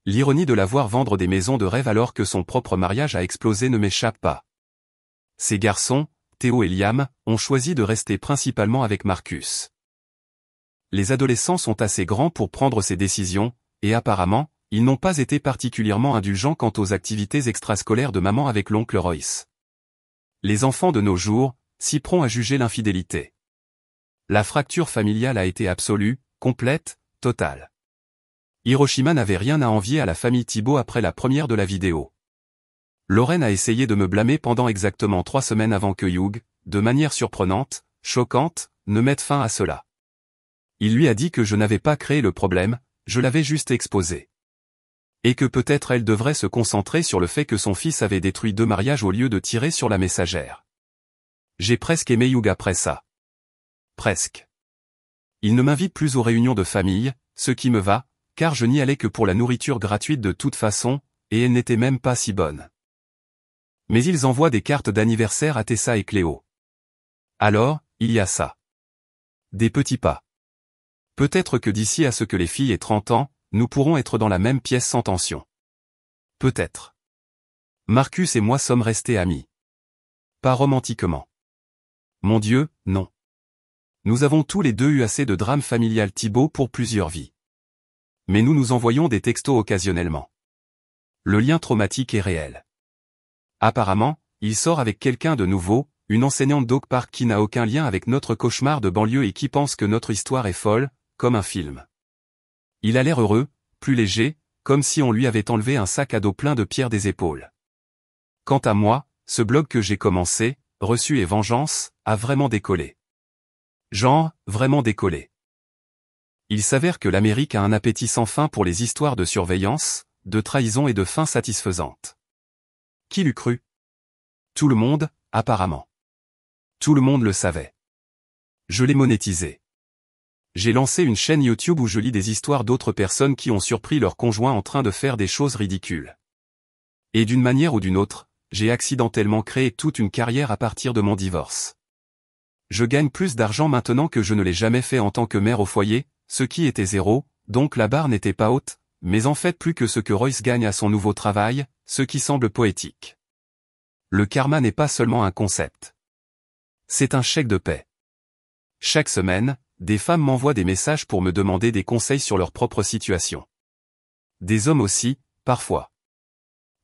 L'ironie de la voir vendre des maisons de rêve alors que son propre mariage a explosé ne m'échappe pas. Ces garçons, Théo et Liam, ont choisi de rester principalement avec Marcus. Les adolescents sont assez grands pour prendre ces décisions, et apparemment, ils n'ont pas été particulièrement indulgents quant aux activités extrascolaires de maman avec l'oncle Royce. Les enfants de nos jours, si prompts à juger l'infidélité. La fracture familiale a été absolue, complète, totale. Hiroshima n'avait rien à envier à la famille Thibault après la première de la vidéo. Lorraine a essayé de me blâmer pendant exactement 3 semaines avant que Hugh, de manière surprenante, choquante, ne mette fin à cela. Il lui a dit que je n'avais pas créé le problème, je l'avais juste exposé. Et que peut-être elle devrait se concentrer sur le fait que son fils avait détruit 2 mariages au lieu de tirer sur la messagère. J'ai presque aimé Hugh après ça. Presque. Il ne m'invite plus aux réunions de famille, ce qui me va, car je n'y allais que pour la nourriture gratuite de toute façon, et elle n'était même pas si bonne. Mais ils envoient des cartes d'anniversaire à Tessa et Cléo. Alors, il y a ça. Des petits pas. Peut-être que d'ici à ce que les filles aient 30 ans, nous pourrons être dans la même pièce sans tension. Peut-être. Marcus et moi sommes restés amis. Pas romantiquement. Mon Dieu, non. Nous avons tous les deux eu assez de drame familial Thibaut pour plusieurs vies. Mais nous nous envoyons des textos occasionnellement. Le lien traumatique est réel. Apparemment, il sort avec quelqu'un de nouveau, une enseignante d'Oak Park qui n'a aucun lien avec notre cauchemar de banlieue et qui pense que notre histoire est folle, comme un film. Il a l'air heureux, plus léger, comme si on lui avait enlevé un sac à dos plein de pierres des épaules. Quant à moi, ce blog que j'ai commencé, Reçu et Vengeance, a vraiment décollé. Genre, vraiment décollé. Il s'avère que l'Amérique a un appétit sans fin pour les histoires de surveillance, de trahison et de fins satisfaisantes. Qui l'eût cru? Tout le monde, apparemment. Tout le monde le savait. Je l'ai monétisé. J'ai lancé une chaîne YouTube où je lis des histoires d'autres personnes qui ont surpris leur conjoint en train de faire des choses ridicules. Et d'une manière ou d'une autre, j'ai accidentellement créé toute une carrière à partir de mon divorce. Je gagne plus d'argent maintenant que je ne l'ai jamais fait en tant que mère au foyer, ce qui était 0, donc la barre n'était pas haute, mais en fait plus que ce que Royce gagne à son nouveau travail, ce qui semble poétique. Le karma n'est pas seulement un concept. C'est un chèque de paie. Chaque semaine, des femmes m'envoient des messages pour me demander des conseils sur leur propre situation. Des hommes aussi, parfois.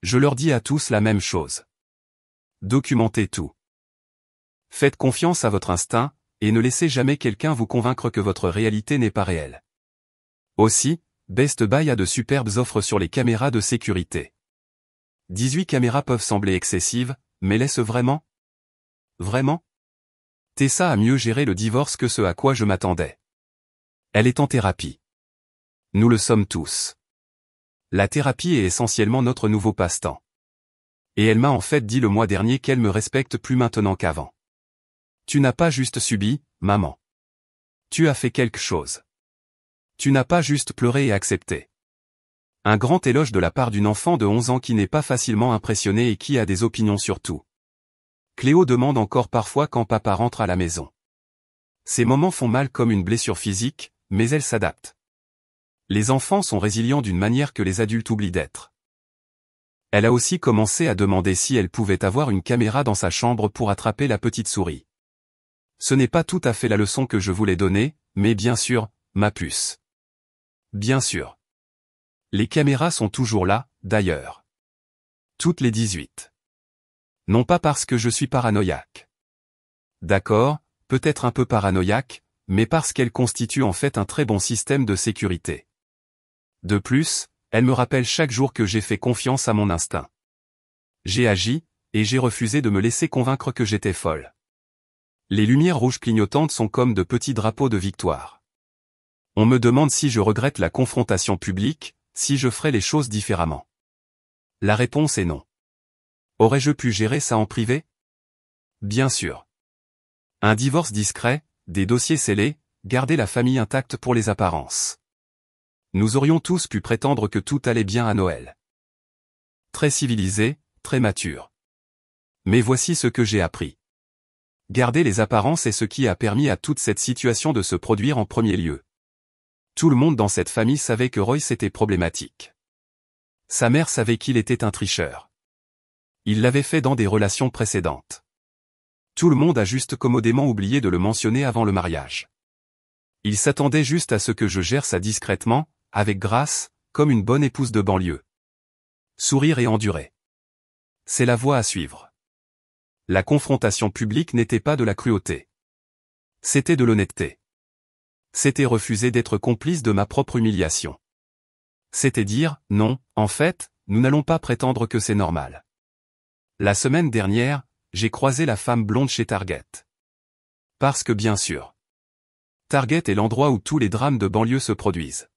Je leur dis à tous la même chose. Documentez tout. Faites confiance à votre instinct, et ne laissez jamais quelqu'un vous convaincre que votre réalité n'est pas réelle. Aussi, Best Buy a de superbes offres sur les caméras de sécurité. 18 caméras peuvent sembler excessives, mais l'est-ce vraiment? Vraiment? Tessa a mieux géré le divorce que ce à quoi je m'attendais. Elle est en thérapie. Nous le sommes tous. La thérapie est essentiellement notre nouveau passe-temps. Et elle m'a en fait dit le mois dernier qu'elle me respecte plus maintenant qu'avant. Tu n'as pas juste subi, maman. Tu as fait quelque chose. Tu n'as pas juste pleuré et accepté. Un grand éloge de la part d'une enfant de 11 ans qui n'est pas facilement impressionnée et qui a des opinions sur tout. Cléo demande encore parfois quand papa rentre à la maison. Ces moments font mal comme une blessure physique, mais elle s'adapte. Les enfants sont résilients d'une manière que les adultes oublient d'être. Elle a aussi commencé à demander si elle pouvait avoir une caméra dans sa chambre pour attraper la petite souris. Ce n'est pas tout à fait la leçon que je voulais donner, mais bien sûr, ma puce. Bien sûr. Les caméras sont toujours là, d'ailleurs. Toutes les 18. Non pas parce que je suis paranoïaque. D'accord, peut-être un peu paranoïaque, mais parce qu'elle constitue en fait un très bon système de sécurité. De plus, elle me rappelle chaque jour que j'ai fait confiance à mon instinct. J'ai agi, et j'ai refusé de me laisser convaincre que j'étais folle. Les lumières rouges clignotantes sont comme de petits drapeaux de victoire. On me demande si je regrette la confrontation publique, si je ferais les choses différemment. La réponse est non. Aurais-je pu gérer ça en privé? Bien sûr. Un divorce discret, des dossiers scellés, garder la famille intacte pour les apparences. Nous aurions tous pu prétendre que tout allait bien à Noël. Très civilisé, très mature. Mais voici ce que j'ai appris. Garder les apparences est ce qui a permis à toute cette situation de se produire en premier lieu. Tout le monde dans cette famille savait que Royce était problématique. Sa mère savait qu'il était un tricheur. Il l'avait fait dans des relations précédentes. Tout le monde a juste commodément oublié de le mentionner avant le mariage. Il s'attendait juste à ce que je gère ça discrètement, avec grâce, comme une bonne épouse de banlieue. Sourire et endurer. C'est la voie à suivre. La confrontation publique n'était pas de la cruauté. C'était de l'honnêteté. C'était refuser d'être complice de ma propre humiliation. C'était dire, non, en fait, nous n'allons pas prétendre que c'est normal. La semaine dernière, j'ai croisé la femme blonde chez Target. Parce que bien sûr. Target est l'endroit où tous les drames de banlieue se produisent.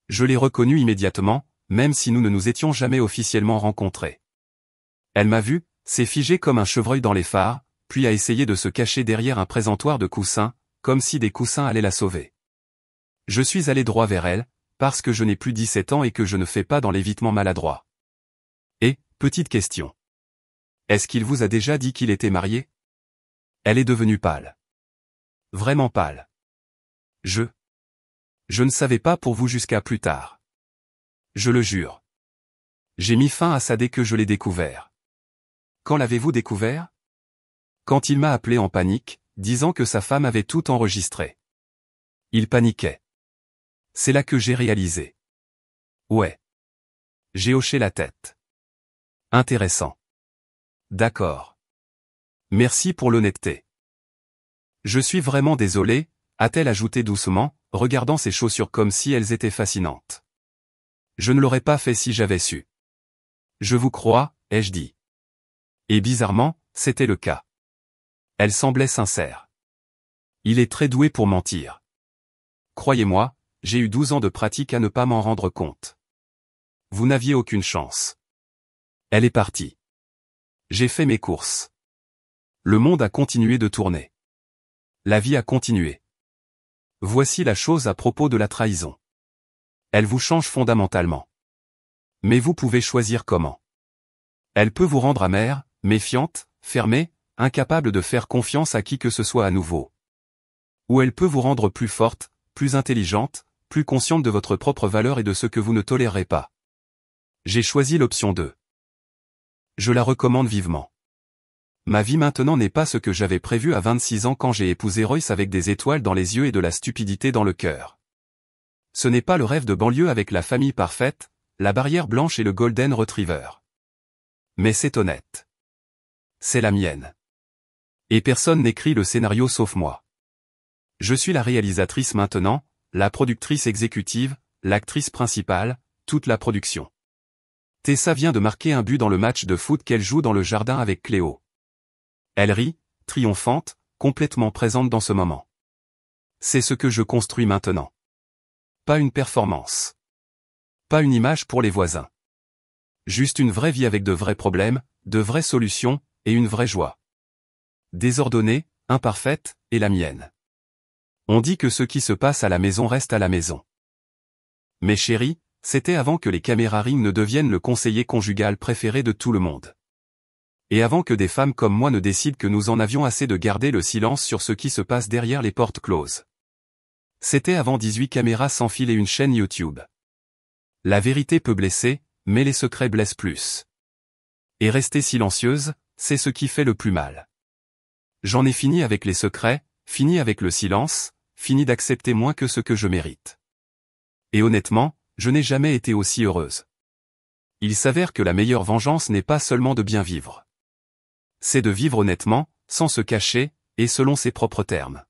Je l'ai reconnue immédiatement, même si nous ne nous étions jamais officiellement rencontrés. Elle m'a vu, s'est figée comme un chevreuil dans les phares, puis a essayé de se cacher derrière un présentoir de coussins, comme si des coussins allaient la sauver. Je suis allé droit vers elle, parce que je n'ai plus 17 ans et que je ne fais pas dans l'évitement maladroit. Et, petite question. Est-ce qu'il vous a déjà dit qu'il était marié? Elle est devenue pâle. Vraiment pâle. Je ne savais pas pour vous jusqu'à plus tard. Je le jure. J'ai mis fin à ça dès que je l'ai découvert. Quand l'avez-vous découvert? Quand il m'a appelé en panique, disant que sa femme avait tout enregistré. Il paniquait. C'est là que j'ai réalisé. Ouais. J'ai hoché la tête. Intéressant. D'accord. Merci pour l'honnêteté. Je suis vraiment désolé, a-t-elle ajouté doucement, regardant ses chaussures comme si elles étaient fascinantes. Je ne l'aurais pas fait si j'avais su. Je vous crois, ai-je dit. Et bizarrement, c'était le cas. Elle semblait sincère. Il est très doué pour mentir. Croyez-moi, j'ai eu 12 ans de pratique à ne pas m'en rendre compte. Vous n'aviez aucune chance. Elle est partie. J'ai fait mes courses. Le monde a continué de tourner. La vie a continué. Voici la chose à propos de la trahison. Elle vous change fondamentalement. Mais vous pouvez choisir comment. Elle peut vous rendre amère, méfiante, fermée, incapable de faire confiance à qui que ce soit à nouveau. Ou elle peut vous rendre plus forte, plus intelligente, plus consciente de votre propre valeur et de ce que vous ne tolérerez pas. J'ai choisi l'option 2. Je la recommande vivement. Ma vie maintenant n'est pas ce que j'avais prévu à 26 ans quand j'ai épousé Royce avec des étoiles dans les yeux et de la stupidité dans le cœur. Ce n'est pas le rêve de banlieue avec la famille parfaite, la barrière blanche et le golden retriever. Mais c'est honnête. C'est la mienne. Et personne n'écrit le scénario sauf moi. Je suis la réalisatrice maintenant, la productrice exécutive, l'actrice principale, toute la production. Tessa vient de marquer un but dans le match de foot qu'elle joue dans le jardin avec Cléo. Elle rit, triomphante, complètement présente dans ce moment. C'est ce que je construis maintenant. Pas une performance. Pas une image pour les voisins. Juste une vraie vie avec de vrais problèmes, de vraies solutions, et une vraie joie. Désordonnée, imparfaite, et la mienne. On dit que ce qui se passe à la maison reste à la maison. Mais chérie, c'était avant que les caméras Ring ne deviennent le conseiller conjugal préféré de tout le monde. Et avant que des femmes comme moi ne décident que nous en avions assez de garder le silence sur ce qui se passe derrière les portes closes. C'était avant 18 caméras sans fil et une chaîne YouTube. La vérité peut blesser, mais les secrets blessent plus. Et rester silencieuse, c'est ce qui fait le plus mal. J'en ai fini avec les secrets, fini avec le silence, fini d'accepter moins que ce que je mérite. Et honnêtement, je n'ai jamais été aussi heureuse. Il s'avère que la meilleure vengeance n'est pas seulement de bien vivre. C'est de vivre honnêtement, sans se cacher, et selon ses propres termes.